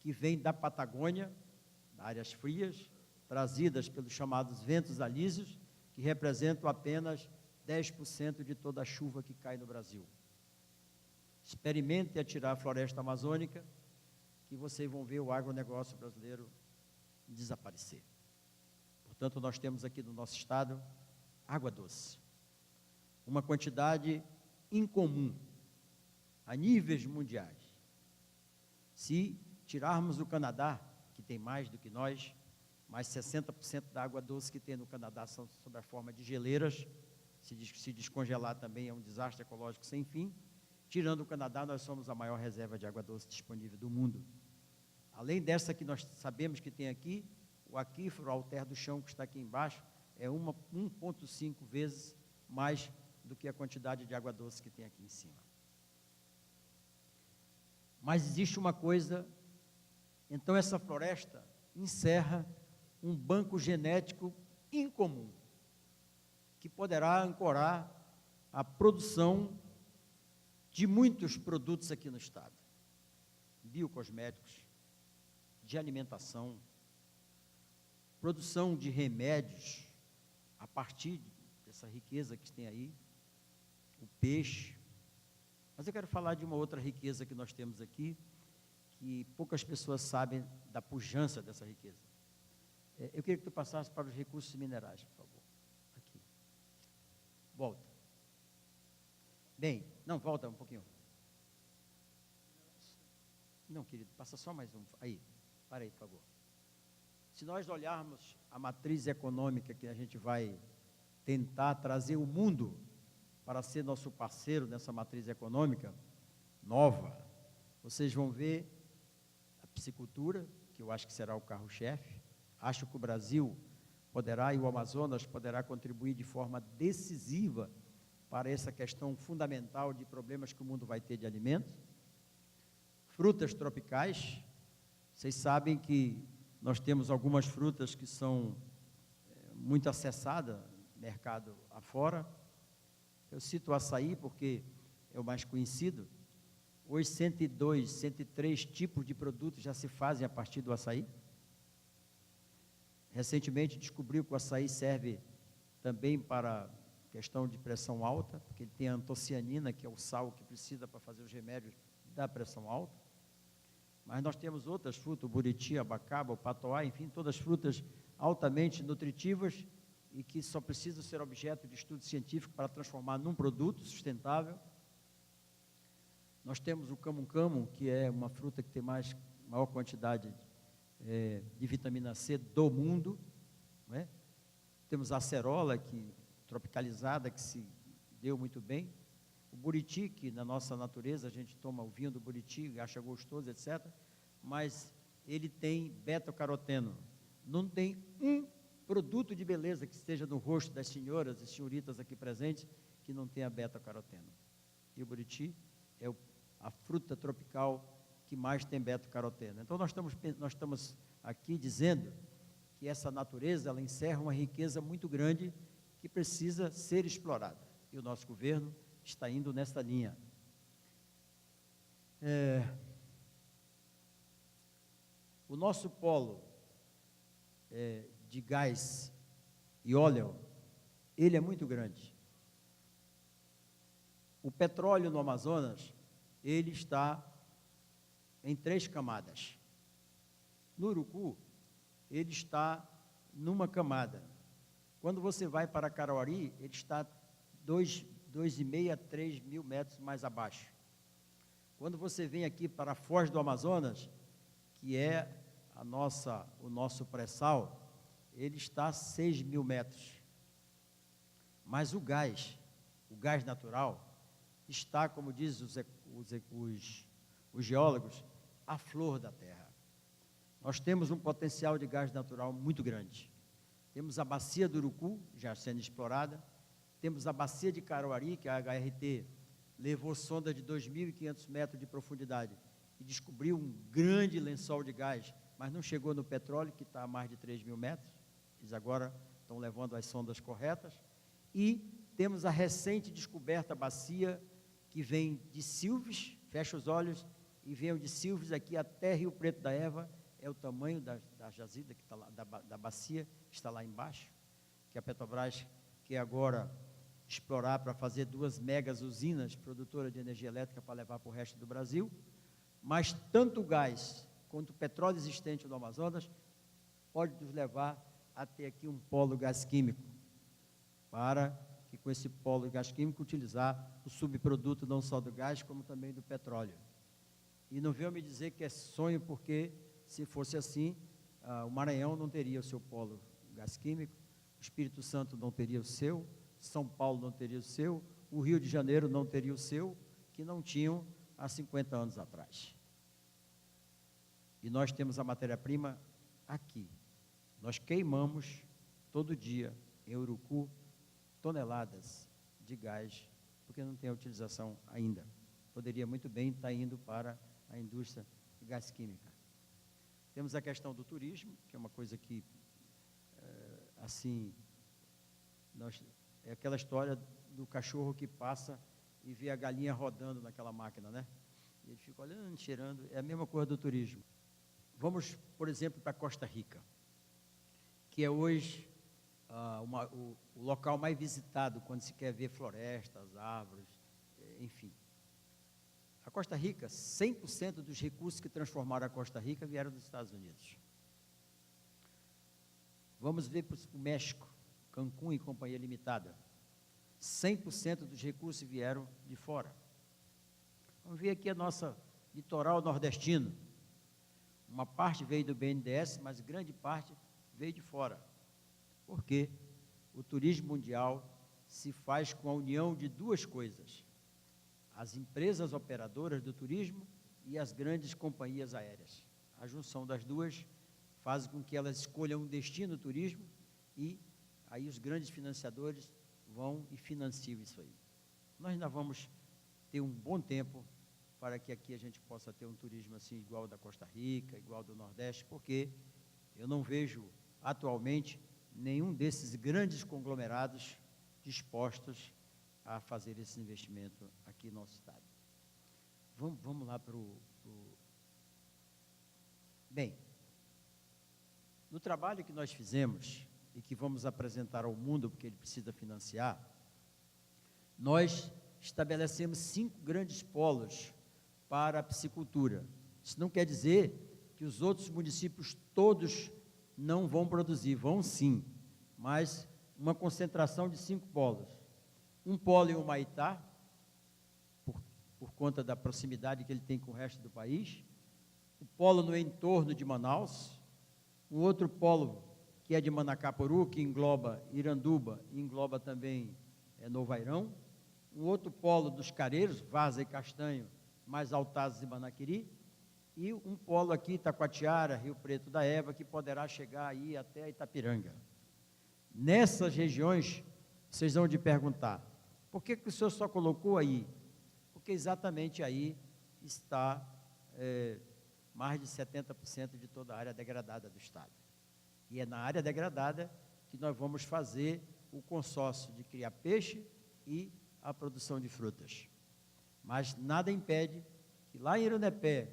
que vem da Patagônia, áreas frias, trazidas pelos chamados ventos alísios, que representam apenas 10% de toda a chuva que cai no Brasil. Experimente atirar a floresta amazônica, que vocês vão ver o agronegócio brasileiro desaparecer. Portanto, nós temos aqui no nosso estado água doce, uma quantidade incomum a níveis mundiais. Se tirarmos o Canadá, que tem mais do que nós, mais 60% da água doce que tem no Canadá são sob a forma de geleiras, se descongelar também é um desastre ecológico sem fim. Tirando o Canadá, nós somos a maior reserva de água doce disponível do mundo. Além dessa que nós sabemos que tem aqui, o aquífero, o alter do chão que está aqui embaixo, é 1,5 vezes mais do que a quantidade de água doce que tem aqui em cima. Mas existe uma coisa, então essa floresta encerra um banco genético incomum, que poderá ancorar a produção de muitos produtos aqui no estado, biocosméticos, de alimentação, produção de remédios, a partir dessa riqueza que tem aí, o peixe. Mas eu quero falar de uma outra riqueza que nós temos aqui, que poucas pessoas sabem da pujança dessa riqueza. Eu queria que tu passasse para os recursos minerais, por favor. Aqui. Volta. Bem, não, volta um pouquinho. Não, querido, passa só mais um. Aí, para aí, por favor. Se nós olharmos a matriz econômica que a gente vai tentar trazer o mundo para ser nosso parceiro nessa matriz econômica nova, vocês vão ver a piscicultura, que eu acho que será o carro-chefe. Acho que o Brasil poderá, e o Amazonas poderá contribuir de forma decisiva para essa questão fundamental de problemas que o mundo vai ter de alimentos. Frutas tropicais, vocês sabem que nós temos algumas frutas que são muito acessadas no mercado afora. Eu cito o açaí porque é o mais conhecido. Hoje, 102, 103 tipos de produtos já se fazem a partir do açaí. Recentemente descobriu que o açaí serve também para questão de pressão alta, porque ele tem a antocianina, que é o sal que precisa para fazer os remédios da pressão alta. Mas nós temos outras frutas, o buriti, a abacaba, o patoá, enfim, todas frutas altamente nutritivas e que só precisam ser objeto de estudo científico para transformar num produto sustentável. Nós temos o camu-camu, que é uma fruta que tem maior quantidade de vitamina C do mundo, não é? Temos a acerola, tropicalizada, que se deu muito bem. O buriti, que na nossa natureza a gente toma o vinho do buriti, acha gostoso, etc. Mas ele tem beta-caroteno. Não tem um produto de beleza que esteja no rosto das senhoras e senhoritas aqui presentes que não tenha beta-caroteno. E o buriti é a fruta tropical que mais tem beta-caroteno. Então, nós estamos aqui dizendo que essa natureza, ela encerra uma riqueza muito grande que precisa ser explorada. E o nosso governo está indo nessa linha. O nosso polo de gás e óleo, ele é muito grande. O petróleo no Amazonas, ele está em 3 camadas. No Urucu, ele está numa camada. Quando você vai para Carauari, ele está 2,5 a 3 mil metros mais abaixo. Quando você vem aqui para a Foz do Amazonas, que é o nosso pré-sal, ele está a 6 mil metros. Mas o gás natural, está, como dizem os geólogos, à flor da terra. Nós temos um potencial de gás natural muito grande. Temos a bacia do Urucu, já sendo explorada. Temos a bacia de Carauari, que a HRT levou sonda de 2.500 metros de profundidade e descobriu um grande lençol de gás, mas não chegou no petróleo, que está a mais de 3 mil metros. Eles agora estão levando as sondas corretas. E temos a recente descoberta bacia, que vem de Silves, fecha os olhos, e vem de Silves aqui até Rio Preto da Eva, é o tamanho da jazida, que está lá, da bacia, que está lá embaixo, que a Petrobras quer agora explorar para fazer 2 megas usinas produtoras de energia elétrica para levar para o resto do Brasil. Mas tanto o gás quanto o petróleo existente no Amazonas pode nos levar a ter aqui um polo gás químico, para que com esse polo gás químico utilizar o subproduto não só do gás, como também do petróleo. E não venham me dizer que é sonho, porque se fosse assim, o Maranhão não teria o seu polo gás químico, o Espírito Santo não teria o seu, São Paulo não teria o seu, o Rio de Janeiro não teria o seu, que não tinham há 50 anos atrás. E nós temos a matéria-prima aqui. Nós queimamos todo dia em Urucu toneladas de gás, porque não tem a utilização ainda. Poderia muito bem estar indo para a indústria de gás química. Temos a questão do turismo, que é uma coisa que, é aquela história do cachorro que passa e vê a galinha rodando naquela máquina, né? E ele fica olhando, cheirando, é a mesma coisa do turismo. Vamos, por exemplo, para Costa Rica, que é hoje o local mais visitado quando se quer ver florestas, árvores, enfim. A Costa Rica, 100% dos recursos que transformaram a Costa Rica vieram dos Estados Unidos. Vamos ver para o México, Cancún e Companhia Limitada. 100% dos recursos vieram de fora. Vamos ver aqui a nossa litoral nordestino. Uma parte veio do BNDES, mas grande parte veio de fora. Por quê? O turismo mundial se faz com a união de duas coisas: as empresas operadoras do turismo e as grandes companhias aéreas. A junção das duas faz com que elas escolham um destino turismo e aí os grandes financiadores vão e financiam isso aí. Nós ainda vamos ter um bom tempo para que aqui a gente possa ter um turismo assim igual ao da Costa Rica, igual ao do Nordeste, porque eu não vejo atualmente nenhum desses grandes conglomerados dispostos a fazer esse investimento aqui no nosso estado. Vamos lá para o... Bem, no trabalho que nós fizemos e que vamos apresentar ao mundo, porque ele precisa financiar, nós estabelecemos 5 grandes polos para a piscicultura. Isso não quer dizer que os outros municípios todos não vão produzir, vão sim, mas uma concentração de 5 polos. Um polo em Humaitá, por conta da proximidade que ele tem com o resto do país, o polo no entorno de Manaus, um outro polo que é de Manacapuru, que engloba Iranduba, e engloba também Novo Airão, um outro polo dos Careiros, Várzea e Castanho, mais Altazes e Manaquiri, e um polo aqui, Taquatiara, Rio Preto da Eva, que poderá chegar aí até Itapiranga. Nessas regiões, vocês vão de perguntar, por que o senhor só colocou aí? Porque exatamente aí está mais de 70% de toda a área degradada do estado. E é na área degradada que nós vamos fazer o consórcio de criar peixe e a produção de frutas. Mas nada impede que lá em Irunepé,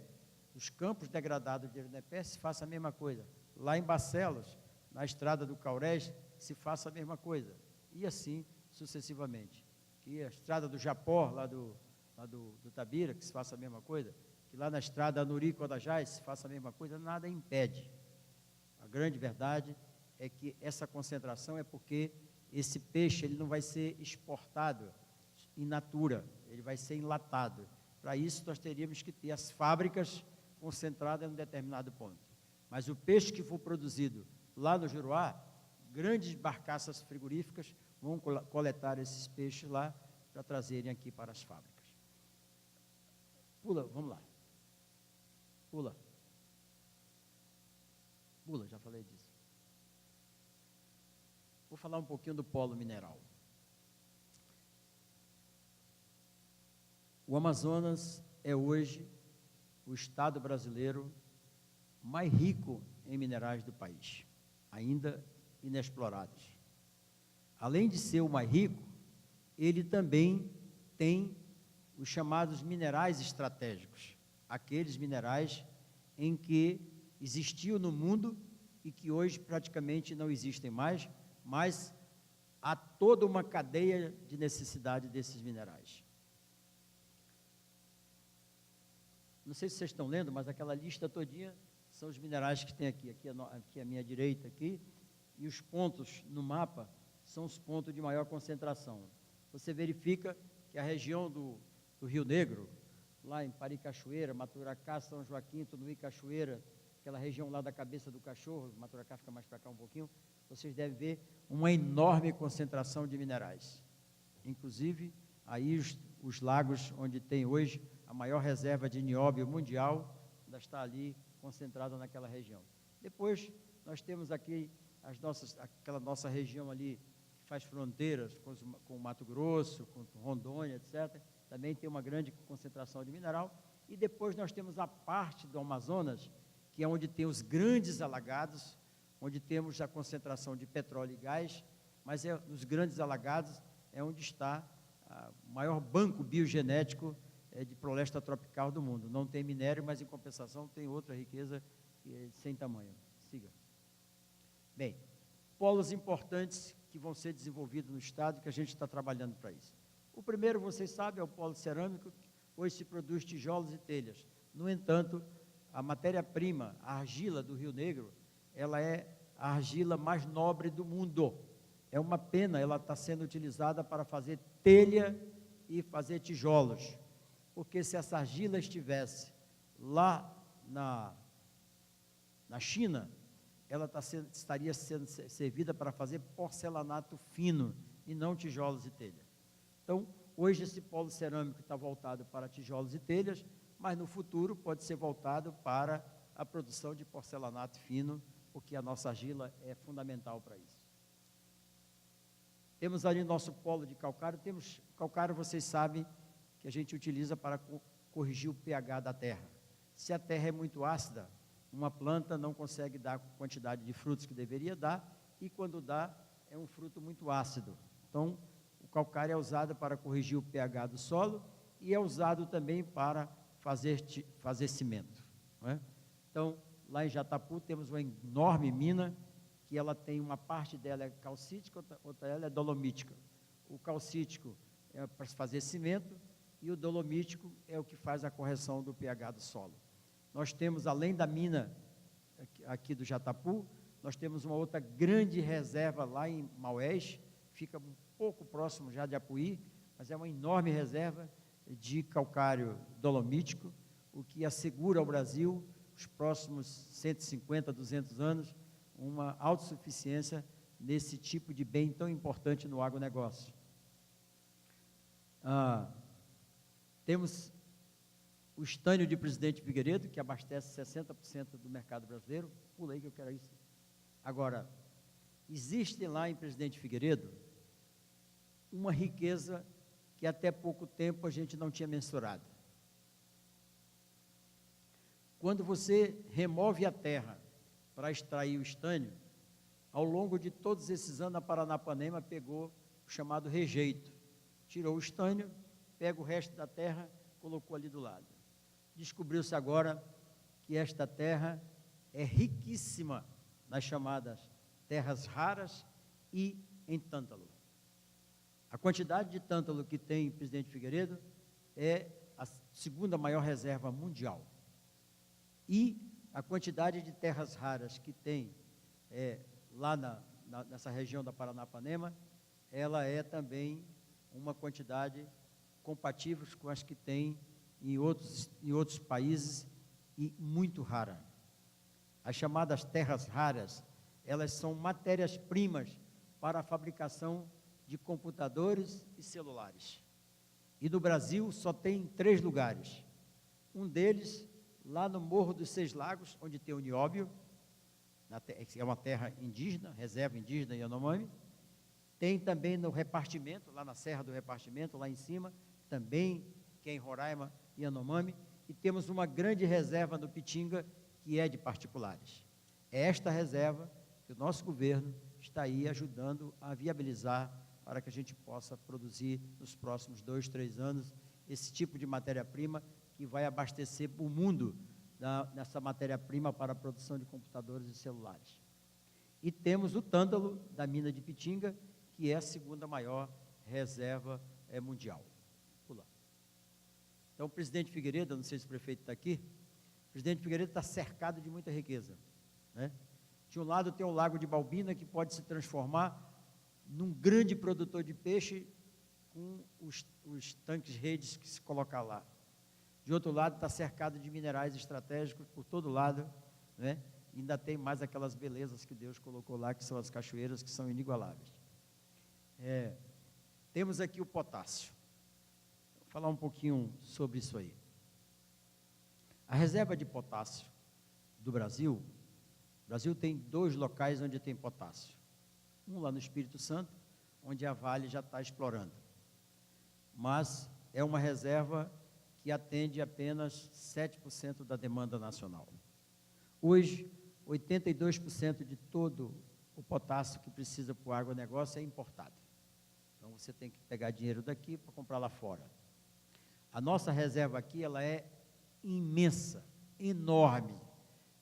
os campos degradados de Irunepé, se faça a mesma coisa. Lá em Barcelos, na estrada do Caurés, se faça a mesma coisa. E assim sucessivamente. Que a estrada do Japó, lá do Tabira, que se faça a mesma coisa. Que lá na estrada Anuri-Codajás se faça a mesma coisa, nada impede. A grande verdade é que essa concentração é porque esse peixe ele não vai ser exportado in natura, ele vai ser enlatado. Para isso, nós teríamos que ter as fábricas concentradas em um determinado ponto. Mas o peixe que for produzido lá no Juruá, grandes barcaças frigoríficas vão coletar esses peixes lá para trazerem aqui para as fábricas. Pula, vamos lá. Pula. Pula, já falei disso. Vou falar um pouquinho do polo mineral. O Amazonas é hoje o estado brasileiro mais rico em minerais do país, ainda inexplorados. Além de ser o mais rico, ele também tem os chamados minerais estratégicos, aqueles minerais em que existiu no mundo e que hoje praticamente não existem mais, mas há toda uma cadeia de necessidade desses minerais. Não sei se vocês estão lendo, mas aquela lista todinha são os minerais que tem aqui à minha direita aqui, e os pontos no mapa são os pontos de maior concentração. Você verifica que a região do Rio Negro, lá em Paricachoeira, Maturacá, São Joaquim, Tunuí, Cachoeira, aquela região lá da Cabeça do Cachorro, Maturacá fica mais para cá um pouquinho, vocês devem ver uma enorme concentração de minerais. Inclusive, aí os lagos onde tem hoje a maior reserva de nióbio mundial, ainda está ali concentrada naquela região. Depois, nós temos aqui aquela nossa região ali, que faz fronteiras com o Mato Grosso, com Rondônia, etc., também tem uma grande concentração de mineral. E depois nós temos a parte do Amazonas, que é onde tem os grandes alagados, onde temos a concentração de petróleo e gás, mas nos grandes alagados é onde está o maior banco biogenético de floresta tropical do mundo. Não tem minério, mas em compensação tem outra riqueza sem tamanho. Siga. Bem, polos importantes que vão ser desenvolvidos no estado, que a gente está trabalhando para isso. O primeiro, vocês sabem, é o polo cerâmico, hoje se produz tijolos e telhas. No entanto, a matéria-prima, a argila do Rio Negro, ela é a argila mais nobre do mundo. É uma pena, ela está sendo utilizada para fazer telha e fazer tijolos, porque se essa argila estivesse lá na China, ela estaria sendo servida para fazer porcelanato fino e não tijolos e telha. Então, hoje esse polo cerâmico está voltado para tijolos e telhas, mas no futuro pode ser voltado para a produção de porcelanato fino, porque a nossa argila é fundamental para isso. Temos ali nosso polo de calcário. Calcário, vocês sabem que a gente utiliza para corrigir o pH da terra. Se a terra é muito ácida, uma planta não consegue dar a quantidade de frutos que deveria dar, e quando dá, é um fruto muito ácido. Então, o calcário é usado para corrigir o pH do solo e é usado também para fazer cimento, não é? Então, lá em Jatapu temos uma enorme mina, que ela tem uma parte dela é calcítica, outra ela é dolomítica. O calcítico é para fazer cimento e o dolomítico é o que faz a correção do pH do solo. Nós temos, além da mina aqui do Jatapu, nós temos uma outra grande reserva lá em Maués, fica um pouco próximo já de Apuí, mas é uma enorme reserva de calcário dolomítico, o que assegura ao Brasil, os próximos 150, 200 anos, uma autossuficiência nesse tipo de bem tão importante no agronegócio. Temos o estânio de Presidente Figueiredo, que abastece 60% do mercado brasileiro. Pula aí que eu quero isso. Agora, existe lá em Presidente Figueiredo uma riqueza que até pouco tempo a gente não tinha mensurado. Quando você remove a terra para extrair o estânio, ao longo de todos esses anos, a Paranapanema pegou o chamado rejeito, tirou o estânio, pega o resto da terra, colocou ali do lado. Descobriu-se agora que esta terra é riquíssima nas chamadas terras raras e em tântalo. A quantidade de tântalo que tem em Presidente Figueiredo é a segunda maior reserva mundial. E a quantidade de terras raras que tem lá nessa região da Paranapanema, ela é também uma quantidade compatível com as que tem em outros países e muito rara. As chamadas terras raras, elas são matérias-primas para a fabricação de computadores e celulares. E no Brasil só tem 3 lugares. Um deles, lá no Morro dos Seis Lagos, onde tem o nióbio, é uma terra indígena, reserva indígena Yanomami. Tem também no repartimento, lá na Serra do Repartimento, lá em cima, também, que é em Roraima, Yanomami. E temos uma grande reserva no Pitinga, que é de particulares. É esta reserva que o nosso governo está aí ajudando a viabilizar para que a gente possa produzir nos próximos 2, 3 anos esse tipo de matéria-prima que vai abastecer o mundo nessa matéria-prima para a produção de computadores e celulares. E temos o tântalo da mina de Pitinga, que é a segunda maior reserva mundial. Pula. Então, o Presidente Figueiredo, não sei se o prefeito está aqui, o Presidente Figueiredo está cercado de muita riqueza, né? De um lado tem o Lago de Balbina, que pode se transformar num grande produtor de peixe com os tanques redes que se colocar lá. De outro lado, está cercado de minerais estratégicos por todo lado, né? E ainda tem mais aquelas belezas que Deus colocou lá, que são as cachoeiras, que são inigualáveis. Temos aqui o potássio. Vou falar um pouquinho sobre isso aí. A reserva de potássio do Brasil, o Brasil tem 2 locais onde tem potássio. Um lá no Espírito Santo, onde a Vale já está explorando. Mas é uma reserva que atende apenas 7% da demanda nacional. Hoje, 82% de todo o potássio que precisa para o agronegócio é importado. Então, você tem que pegar dinheiro daqui para comprar lá fora. A nossa reserva aqui, ela é imensa, enorme.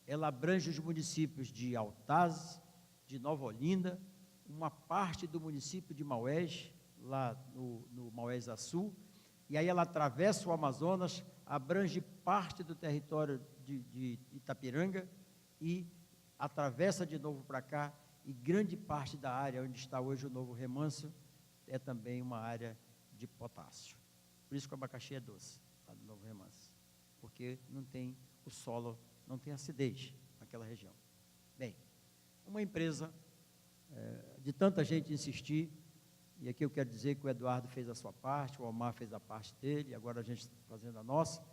Ela abrange os municípios de Altaz, de Nova Olinda, uma parte do município de Maués, lá no Maués Açu, e aí ela atravessa o Amazonas, abrange parte do território de Itapiranga e atravessa de novo para cá, e grande parte da área onde está hoje o Novo Remanso é também uma área de potássio. Por isso que o abacaxi é doce, lá do Novo Remanso, porque não tem o solo, não tem acidez naquela região. Bem, uma empresa, de tanta gente insistir, e aqui eu quero dizer que o Eduardo fez a sua parte, o Omar fez a parte dele, agora a gente está fazendo a nossa,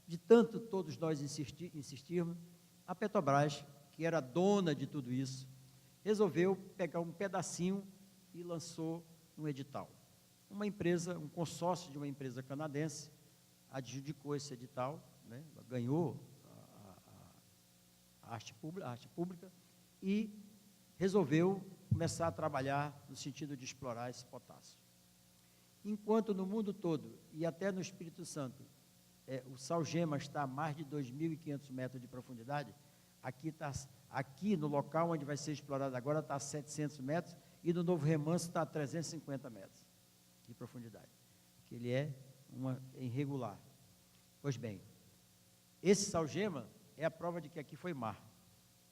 de tanto todos nós insistirmos, a Petrobras, que era dona de tudo isso, resolveu pegar um pedacinho e lançou um edital. Uma empresa, um consórcio de uma empresa canadense, adjudicou esse edital, né, ganhou a arte pública e resolveu começar a trabalhar no sentido de explorar esse potássio. Enquanto no mundo todo, e até no Espírito Santo, o sal-gema está a mais de 2.500 metros de profundidade, aqui no local onde vai ser explorado agora está a 700 metros, e no Novo Remanso está a 350 metros de profundidade, que ele é irregular. Pois bem, esse sal-gema é a prova de que aqui foi mar,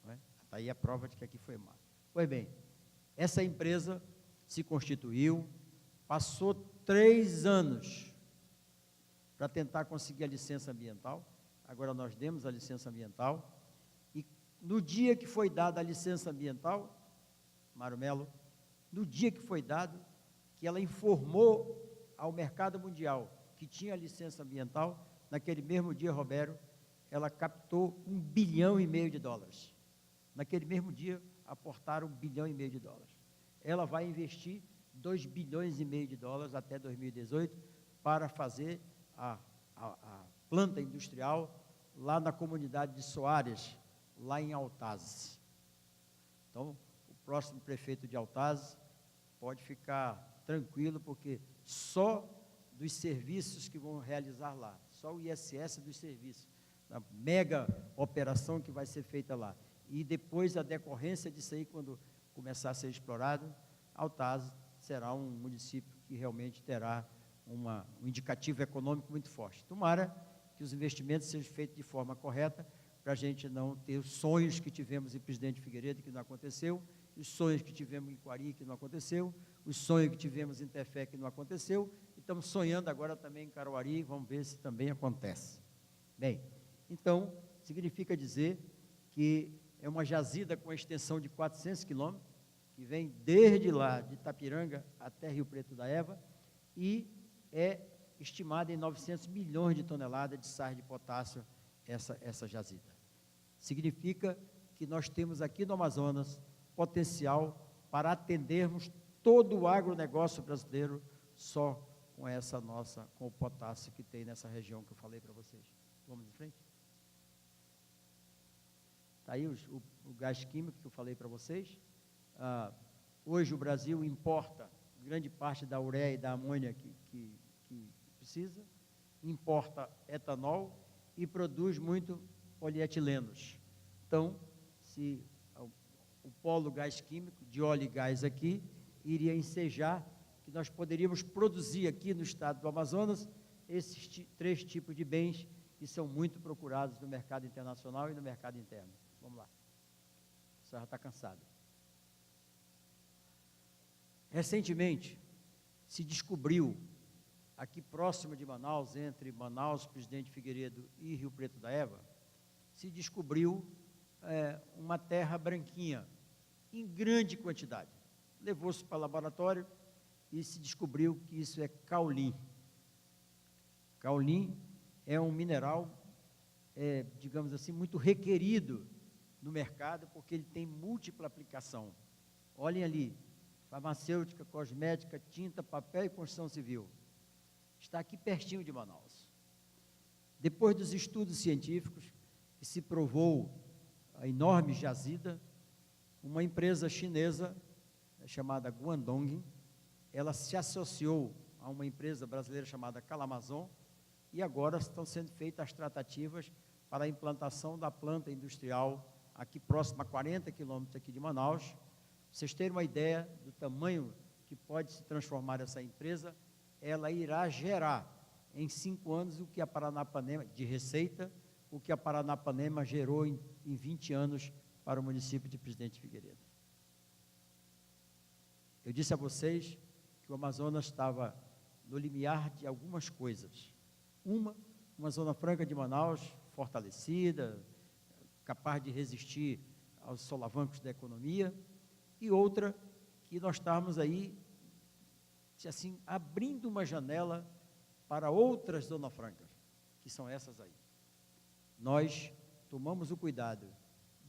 não é? Está aí a prova de que aqui foi mar. Pois bem, essa empresa se constituiu, passou 3 anos para tentar conseguir a licença ambiental, agora nós demos a licença ambiental, e no dia que foi dada a licença ambiental, Mário Melo, no dia que foi dado, que ela informou ao mercado mundial que tinha a licença ambiental, naquele mesmo dia, Roberto, ela captou $1,5 bilhão. Naquele mesmo dia, aportaram $1,5 bilhão. Ela vai investir $2,5 bilhões até 2018 para fazer a planta industrial lá na comunidade de Soares, lá em Altazes. Então, o próximo prefeito de Altazes pode ficar tranquilo, porque só dos serviços que vão realizar lá, só o ISS dos serviços, a mega operação que vai ser feita lá, e depois a decorrência disso aí, quando começar a ser explorado, Altazes será um município que realmente terá um indicativo econômico muito forte. Tomara que os investimentos sejam feitos de forma correta, para a gente não ter os sonhos que tivemos em Presidente Figueiredo, que não aconteceu, os sonhos que tivemos em Quari, que não aconteceu, os sonhos que tivemos em Tefé, que não aconteceu, e estamos sonhando agora também em Caruarí, vamos ver se também acontece. Bem, então, significa dizer que é uma jazida com a extensão de 400 quilômetros, que vem desde lá, de Itapiranga até Rio Preto da Eva, e é estimada em 900 milhões de toneladas de sais de potássio essa jazida. Significa que nós temos aqui no Amazonas potencial para atendermos todo o agronegócio brasileiro só com o potássio que tem nessa região que eu falei para vocês. Vamos em frente? Está aí o gás químico que eu falei para vocês. Hoje o Brasil importa grande parte da ureia e da amônia que precisa, importa etanol e produz muito polietilenos. Então, se o polo gás químico, de óleo e gás aqui, iria ensejar que nós poderíamos produzir aqui no estado do Amazonas esses 3 tipos de bens que são muito procurados no mercado internacional e no mercado interno. Vamos lá. A senhora está cansada. Recentemente, se descobriu, aqui próximo de Manaus, entre Manaus, Presidente Figueiredo e Rio Preto da Eva, se descobriu uma terra branquinha, em grande quantidade. Levou-se para o laboratório e se descobriu que isso é caulim. Caulim é um mineral, digamos assim, muito requerido no mercado, porque ele tem múltipla aplicação. Olhem ali, farmacêutica, cosmética, tinta, papel e construção civil. Está aqui pertinho de Manaus. Depois dos estudos científicos, que se provou a enorme jazida, uma empresa chinesa, chamada Guangdong, ela se associou a uma empresa brasileira chamada Calamazon, e agora estão sendo feitas as tratativas para a implantação da planta industrial aqui próxima a 40 quilômetros aqui de Manaus. Vocês terem uma ideia do tamanho que pode se transformar essa empresa, ela irá gerar em 5 anos o que a Paranapanema, de receita, o que a Paranapanema gerou em 20 anos para o município de Presidente Figueiredo. Eu disse a vocês que o Amazonas estava no limiar de algumas coisas. Uma Zona Franca de Manaus fortalecida, capaz de resistir aos solavancos da economia, e outra, que nós estamos aí, assim, abrindo uma janela para outras Zonas Francas, que são essas aí. Nós tomamos o cuidado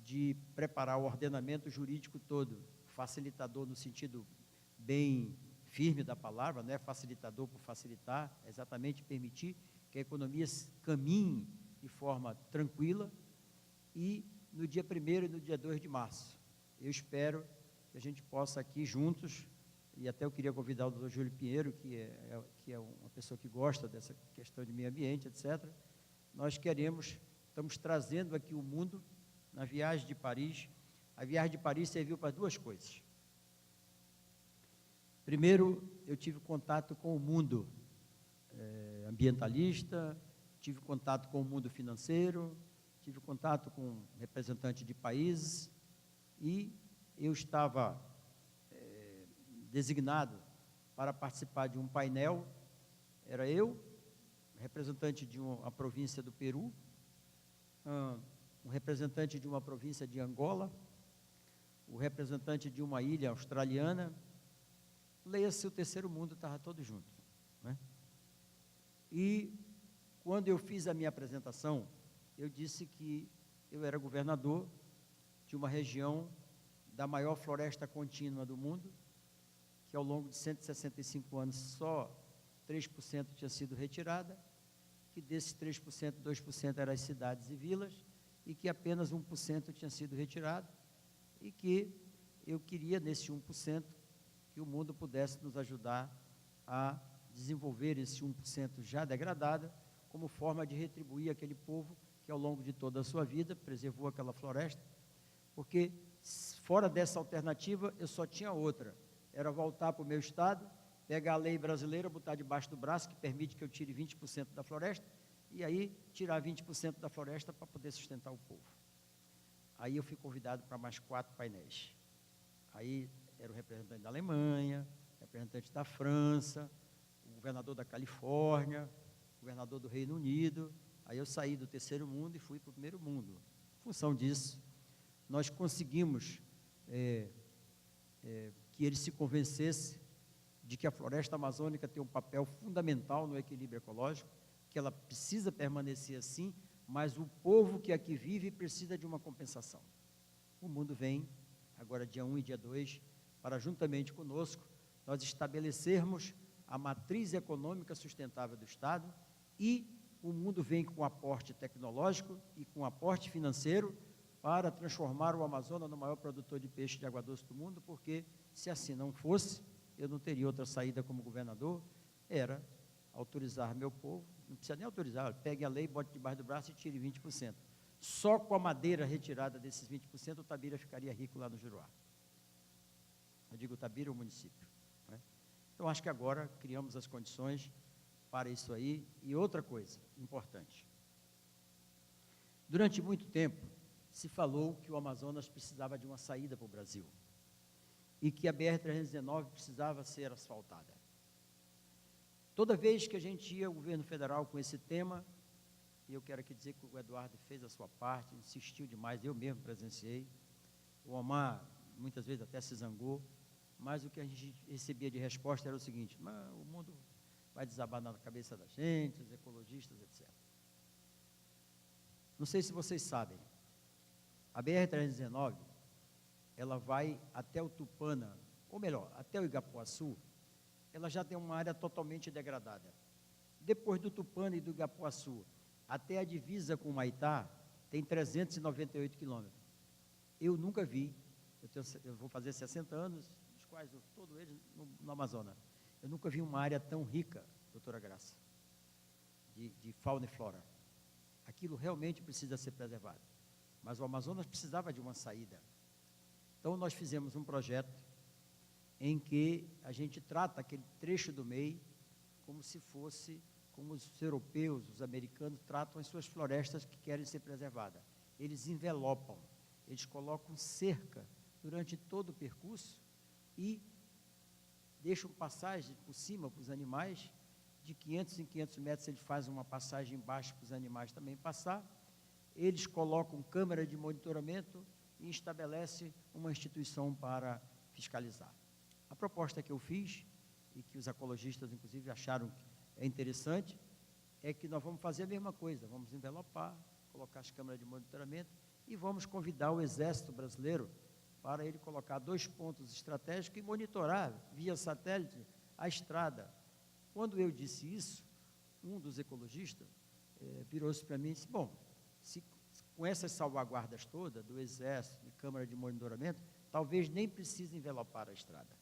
de preparar o ordenamento jurídico todo, facilitador no sentido bem firme da palavra, não é facilitador por facilitar, é exatamente permitir que a economia caminhe de forma tranquila, e no dia 1º e no dia 2 de março, eu espero que a gente possa aqui juntos, e até eu queria convidar o doutor Júlio Pinheiro, que é uma pessoa que gosta dessa questão de meio ambiente, etc. Nós estamos trazendo aqui o mundo na viagem de Paris. A viagem de Paris serviu para duas coisas. Primeiro, eu tive contato com o mundo ambientalista, tive contato com o mundo financeiro, tive contato com representantes de países, e eu estava designado para participar de um painel. Era eu, representante de uma província do Peru, um representante de uma província de Angola, o representante de uma ilha australiana. Leia-se, o terceiro mundo estava todo junto, né? E quando eu fiz a minha apresentação, eu disse que eu era governador de uma região da maior floresta contínua do mundo, que ao longo de 165 anos só 3% tinha sido retirada, que desses 3%, 2% eram as cidades e vilas, e que apenas 1% tinha sido retirado, e que eu queria, nesse 1%, que o mundo pudesse nos ajudar a desenvolver esse 1% já degradado, como forma de retribuir aquele povo que ao longo de toda a sua vida preservou aquela floresta, porque fora dessa alternativa eu só tinha outra, era voltar para o meu estado, pegar a lei brasileira, botar debaixo do braço, que permite que eu tire 20% da floresta, e aí tirar 20% da floresta para poder sustentar o povo. Aí eu fui convidado para mais 4 painéis. Aí era o representante da Alemanha, representante da França, o governador da Califórnia, o governador do Reino Unido. Aí eu saí do terceiro mundo e fui para o primeiro mundo. Em função disso, nós conseguimos que ele se convencesse de que a floresta amazônica tem um papel fundamental no equilíbrio ecológico, que ela precisa permanecer assim, mas o povo que aqui vive precisa de uma compensação. O mundo vem, agora dia 1 e dia 2, para juntamente conosco, nós estabelecermos a matriz econômica sustentável do Estado, e o mundo vem com aporte tecnológico e com aporte financeiro para transformar o Amazonas no maior produtor de peixe de água doce do mundo, porque se assim não fosse, eu não teria outra saída como governador, era autorizar meu povo, não precisa nem autorizar, pegue a lei, bote debaixo do braço e tire 20%. Só com a madeira retirada desses 20%, o Tabira ficaria rico lá no Juruá. Eu digo Tabira, o município, né? Então, acho que agora criamos as condições para isso aí. E outra coisa importante, durante muito tempo se falou que o Amazonas precisava de uma saída para o Brasil e que a BR-319 precisava ser asfaltada. Toda vez que a gente ia ao governo federal com esse tema, e eu quero aqui dizer que o Eduardo fez a sua parte, insistiu demais, eu mesmo presenciei, o Omar muitas vezes até se zangou, mas o que a gente recebia de resposta era o seguinte: o mundo vai desabar na cabeça da gente, os ecologistas, etc. Não sei se vocês sabem, a BR-319, ela vai até o Tupana, ou melhor, até o Igapuaçu, ela já tem uma área totalmente degradada. Depois do Tupana e do Igapuaçu, até a divisa com o Maitá, tem 398 quilômetros. Eu nunca vi, eu vou fazer 60 anos, dos quais todos eles no Amazonas, eu nunca vi uma área tão rica, doutora Graça, de fauna e flora. Aquilo realmente precisa ser preservado. Mas o Amazonas precisava de uma saída. Então, nós fizemos um projeto em que a gente trata aquele trecho do MEI como se fosse, como os europeus, os americanos tratam as suas florestas que querem ser preservadas. Eles envelopam, eles colocam cerca durante todo o percurso e deixam passagem por cima para os animais, de 500 em 500 metros eles fazem uma passagem embaixo para os animais também passar, eles colocam câmera de monitoramento e estabelecem uma instituição para fiscalizar. A proposta que eu fiz, e que os ecologistas inclusive acharam que é interessante, é que nós vamos fazer a mesma coisa, vamos envelopar, colocar as câmeras de monitoramento e vamos convidar o Exército Brasileiro para ele colocar 2 pontos estratégicos e monitorar via satélite a estrada. Quando eu disse isso, um dos ecologistas virou-se para mim e disse, bom, com essas salvaguardas todas, do Exército, de câmara de monitoramento, talvez nem precise envelopar a estrada.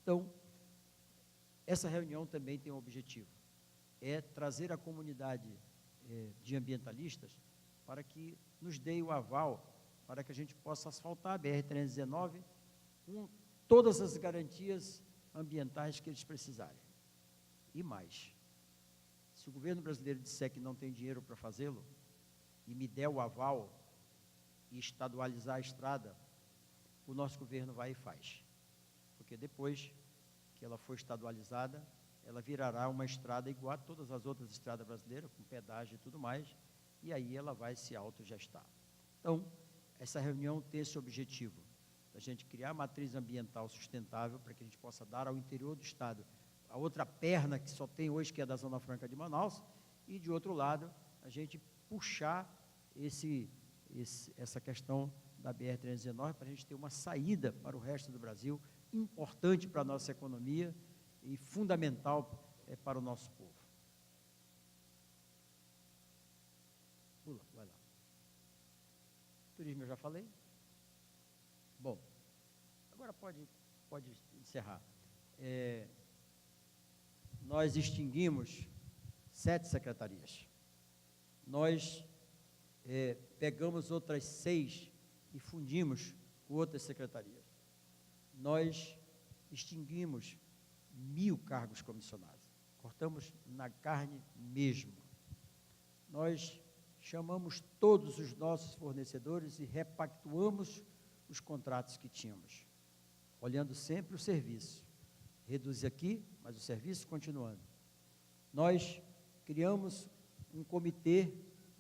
Então, essa reunião também tem um objetivo, é trazer a comunidade de ambientalistas para que nos dê o aval para que a gente possa asfaltar a BR-319 com todas as garantias ambientais que eles precisarem. E mais, se o governo brasileiro disser que não tem dinheiro para fazê-lo, e me der o aval e estadualizar a estrada, o nosso governo vai e faz. Porque depois que ela for estadualizada, ela virará uma estrada igual a todas as outras estradas brasileiras, com pedágio e tudo mais, e aí ela vai se autogestar. Então, essa reunião tem esse objetivo, da gente criar matriz ambiental sustentável para que a gente possa dar ao interior do Estado a outra perna que só tem hoje, que é da Zona Franca de Manaus, e, de outro lado, a gente puxar essa questão da BR-319 para a gente ter uma saída para o resto do Brasil, importante para a nossa economia e fundamental para o nosso povo. Pula, vai lá. Turismo eu já falei. Bom, agora pode encerrar. Nós extinguimos 7 secretarias. Nós pegamos outras 6 e fundimos com outras secretarias. Nós extinguimos 1000 cargos comissionados. Cortamos na carne mesmo. Nós chamamos todos os nossos fornecedores e repactuamos os contratos que tínhamos, olhando sempre o serviço. Reduz aqui, mas o serviço continuando. Nós criamos um comitê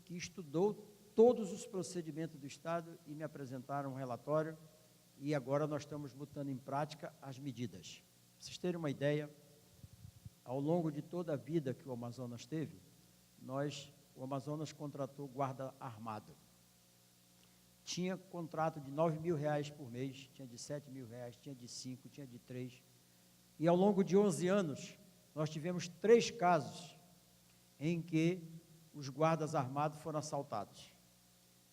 que estudou todos os procedimentos do Estado e me apresentaram um relatório, e agora nós estamos botando em prática as medidas. Para vocês terem uma ideia, ao longo de toda a vida que o Amazonas teve, o Amazonas contratou guarda armado. Tinha contrato de R$9.000 por mês, tinha de R$7.000, tinha de 5, tinha de 3. E ao longo de 11 anos, nós tivemos 3 casos em que os guardas armados foram assaltados.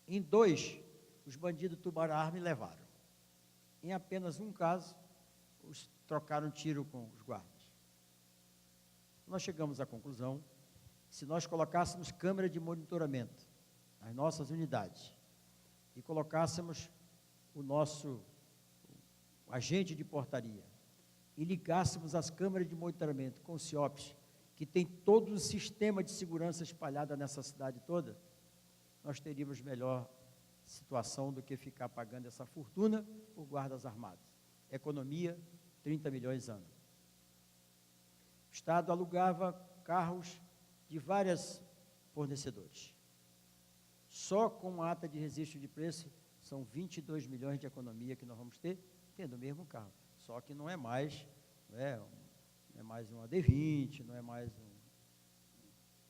Em 2, os bandidos tomaram a arma e levaram. Em apenas um caso, trocaram tiro com os guardas. Nós chegamos à conclusão que se nós colocássemos câmera de monitoramento nas nossas unidades e colocássemos o nosso agente de portaria e ligássemos as câmeras de monitoramento com o CIOPS, que tem todo um sistema de segurança espalhado nessa cidade toda, nós teríamos melhor situação do que ficar pagando essa fortuna por guardas armados. Economia, 30 milhões ano. O Estado alugava carros de vários fornecedores. Só com a ata de registro de preço, são 22 milhões de economia que nós vamos ter, tendo o mesmo carro. Só que não é mais, não é mais um AD20, não é mais um...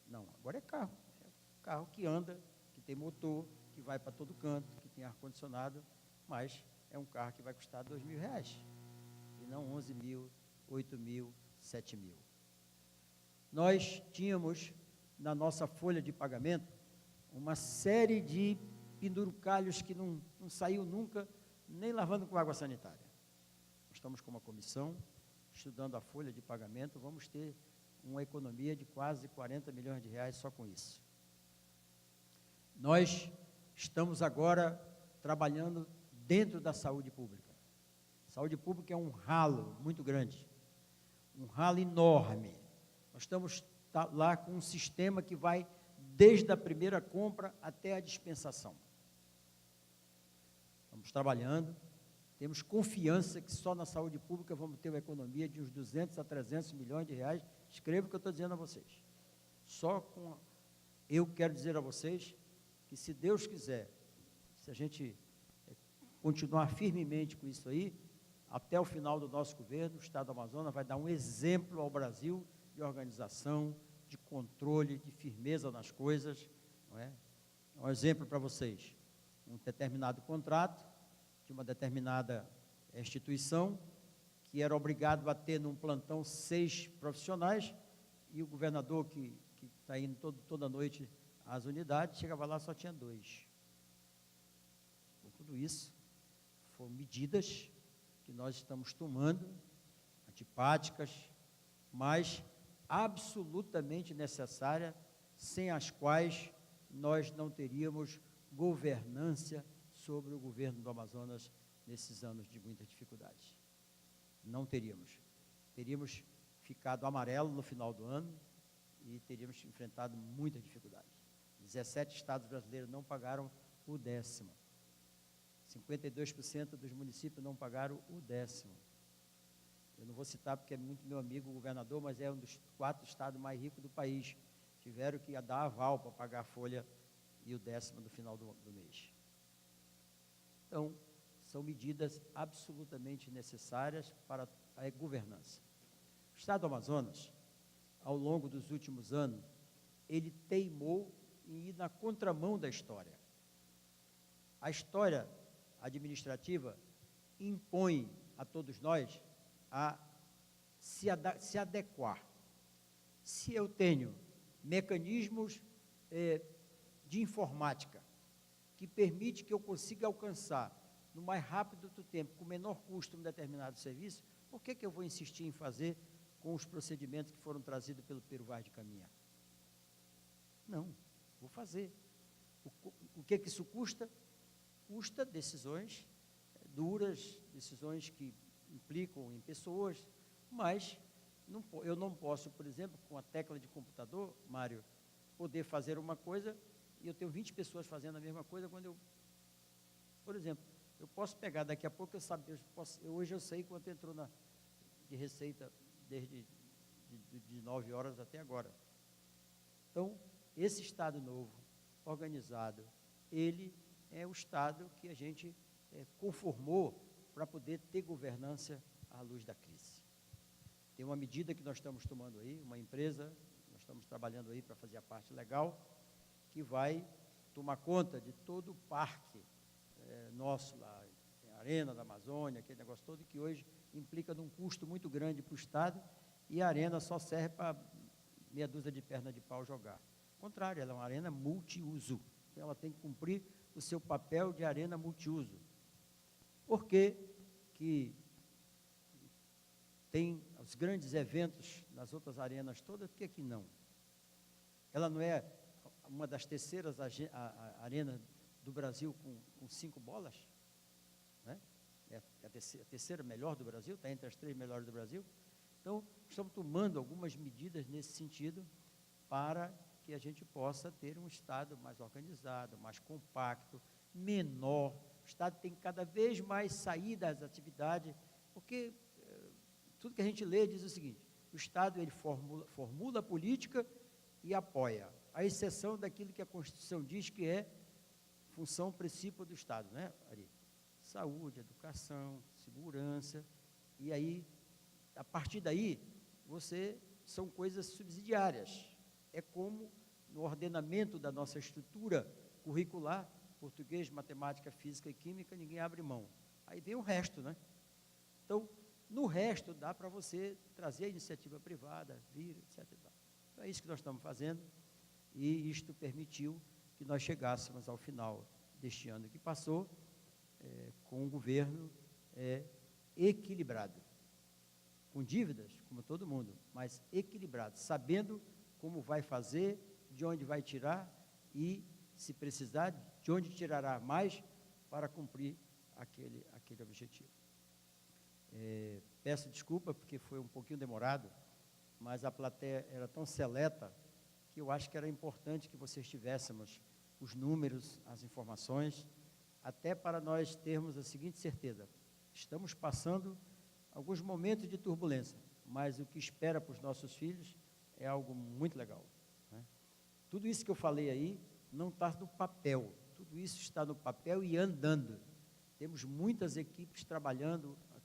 Não, agora é carro. É carro que anda, que tem motor, que vai para todo canto, que tem ar-condicionado, mas é um carro que vai custar R$2.000, e não 11.000, 8.000, 7.000. Nós tínhamos, na nossa folha de pagamento, uma série de pendurucalhos que não saiu nunca, nem lavando com água sanitária. Nós estamos com uma comissão, estudando a folha de pagamento, vamos ter uma economia de quase 40 milhões de reais só com isso. Nós estamos agora trabalhando dentro da saúde pública. Saúde pública é um ralo muito grande, um ralo enorme. Nós estamos lá com um sistema que vai desde a primeira compra até a dispensação. Estamos trabalhando, temos confiança que só na saúde pública vamos ter uma economia de uns 200 a 300 milhões de reais. Escreva o que eu estou dizendo a vocês. Eu quero dizer a vocês que, se Deus quiser, se a gente continuar firmemente com isso aí, até o final do nosso governo, o Estado do Amazonas vai dar um exemplo ao Brasil de organização, de controle, de firmeza nas coisas, não é? Um exemplo para vocês: um determinado contrato de uma determinada instituição, que era obrigado a ter num plantão 6 profissionais, e o governador, que está indo toda noite às unidades, chegava lá, só tinha 2. Por tudo isso, foram medidas que nós estamos tomando, antipáticas, mas absolutamente necessárias, sem as quais nós não teríamos governância sobre o governo do Amazonas nesses anos de muita dificuldade. Não teríamos. Teríamos ficado amarelo no final do ano e teríamos enfrentado muita dificuldade. 17 estados brasileiros não pagaram o 10º. 52% dos municípios não pagaram o 10º. Eu não vou citar porque é muito meu amigo o governador, mas é um dos 4 estados mais ricos do país. Tiveram que dar aval para pagar a folha e o 10º no final do mês. Então, são medidas absolutamente necessárias para a governança. O Estado do Amazonas, ao longo dos últimos anos, ele teimou em ir na contramão da história. A história administrativa impõe a todos nós a se adequar. Se eu tenho mecanismos de informática que permite que eu consiga alcançar no mais rápido do tempo, com menor custo, um determinado serviço, por que eu vou insistir em fazer com os procedimentos que foram trazidos pelo Pero Vaz de Caminha? Não, vou fazer. O que isso custa? Custa decisões duras, decisões que implicam em pessoas, mas eu não posso, por exemplo, com a tecla de computador, Mário, poder fazer uma coisa e eu tenho 20 pessoas fazendo a mesma coisa quando eu, por exemplo, eu posso pegar daqui a pouco, hoje eu sei quanto entrou de receita desde de 9 horas até agora. Então, esse Estado novo, organizado, ele é o Estado que a gente conformou para poder ter governança à luz da crise. Tem uma medida que nós estamos tomando aí, uma empresa, nós estamos trabalhando aí para fazer a parte legal, que vai tomar conta de todo o parque nosso lá, a Arena da Amazônia, aquele negócio todo, que hoje implica num custo muito grande para o Estado, e a arena só serve para meia dúzia de perna de pau jogar. Ao contrário, ela é uma arena multiuso, então ela tem que cumprir o seu papel de arena multiuso. Por que tem os grandes eventos nas outras arenas todas, por que aqui não? Ela não é uma das terceiras arenas do Brasil com 5 bolas? Né? É a terceira melhor do Brasil, está entre as 3 melhores do Brasil. Então, estamos tomando algumas medidas nesse sentido para que a gente possa ter um Estado mais organizado, mais compacto, menor. O Estado tem cada vez mais sair das atividades, porque tudo que a gente lê diz o seguinte: o Estado ele formula a política e apoia, à exceção daquilo que a Constituição diz que é função princípio do Estado, né, Ari? Saúde, educação, segurança, e aí, a partir daí, são coisas subsidiárias. É como no ordenamento da nossa estrutura curricular, português, matemática, física e química, ninguém abre mão. Aí vem o resto, né? Então, no resto, dá para você trazer a iniciativa privada, vir, etc. Então, é isso que nós estamos fazendo, e isto permitiu que nós chegássemos ao final deste ano que passou, com um governo equilibrado, com dívidas, como todo mundo, mas equilibrado, sabendo como vai fazer, de onde vai tirar e, se precisar, de onde tirará mais para cumprir aquele objetivo. Peço desculpa porque foi um pouquinho demorado, mas a plateia era tão seleta que eu acho que era importante que vocês tivéssemos os números, as informações, até para nós termos a seguinte certeza: estamos passando alguns momentos de turbulência, mas o que espera para os nossos filhos é algo muito legal, né? Tudo isso que eu falei aí não está no papel, tudo isso está no papel e andando. Temos muitas equipes trabalhando a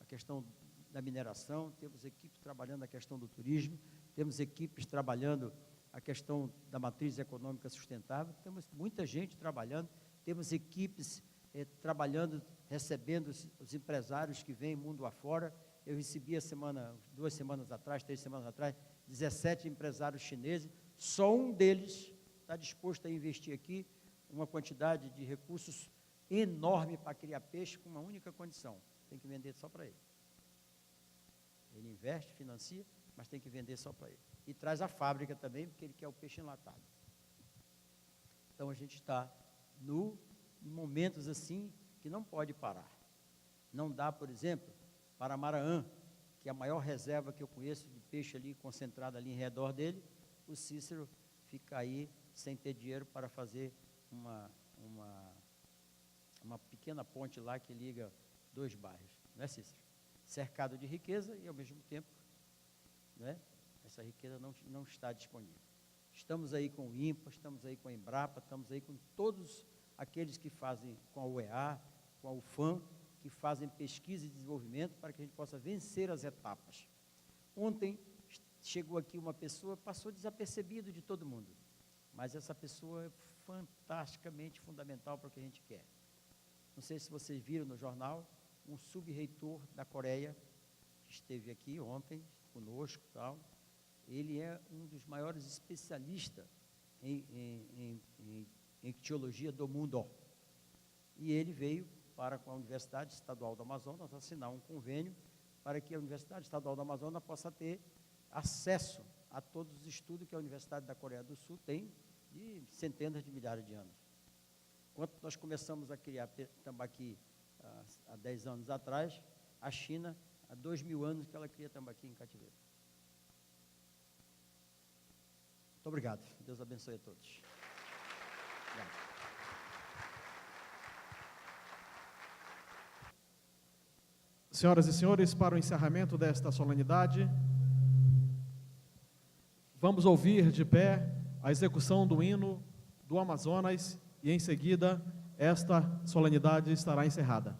questão da mineração, temos equipes trabalhando a questão do turismo, temos equipes trabalhando a questão da matriz econômica sustentável, temos muita gente trabalhando, temos equipes trabalhando, recebendo os empresários que vêm mundo afora. Eu recebi 2 semanas atrás, 3 semanas atrás, 17 empresários chineses, só um deles está disposto a investir aqui uma quantidade de recursos enorme para criar peixe com uma única condição: tem que vender só para ele. Ele investe, financia, mas tem que vender só para ele. E traz a fábrica também, porque ele quer o peixe enlatado. Então, a gente está em momentos assim que não pode parar. Não dá, por exemplo, para Maraã, que é a maior reserva que eu conheço de peixe ali, concentrada ali em redor dele, o Cícero fica aí sem ter dinheiro para fazer uma pequena ponte lá que liga 2 bairros, não é, Cícero? Cercado de riqueza e, ao mesmo tempo, né, essa riqueza não está disponível. Estamos aí com o INPA, estamos aí com a Embrapa, estamos aí com todos aqueles que fazem, com a UEA, com a UFAM, que fazem pesquisa e desenvolvimento para que a gente possa vencer as etapas. Ontem chegou aqui uma pessoa, passou desapercebido de todo mundo, mas essa pessoa é fantasticamente fundamental para o que a gente quer. Não sei se vocês viram no jornal, um sub-reitor da Coreia, que esteve aqui ontem conosco, tal. Ele é um dos maiores especialistas em ictiologia do mundo. E ele veio para com a Universidade Estadual do Amazonas assinar um convênio para que a Universidade Estadual do Amazonas possa ter acesso a todos os estudos que a Universidade da Coreia do Sul tem de centenas de milhares de anos. Quando nós começamos a criar tambaqui há 10 anos atrás, a China, há 2.000 anos que ela cria tambaqui em cativeiro. Muito obrigado. Deus abençoe a todos. Obrigado. Senhoras e senhores, para o encerramento desta solenidade, vamos ouvir de pé a execução do hino do Amazonas e, em seguida, esta solenidade estará encerrada.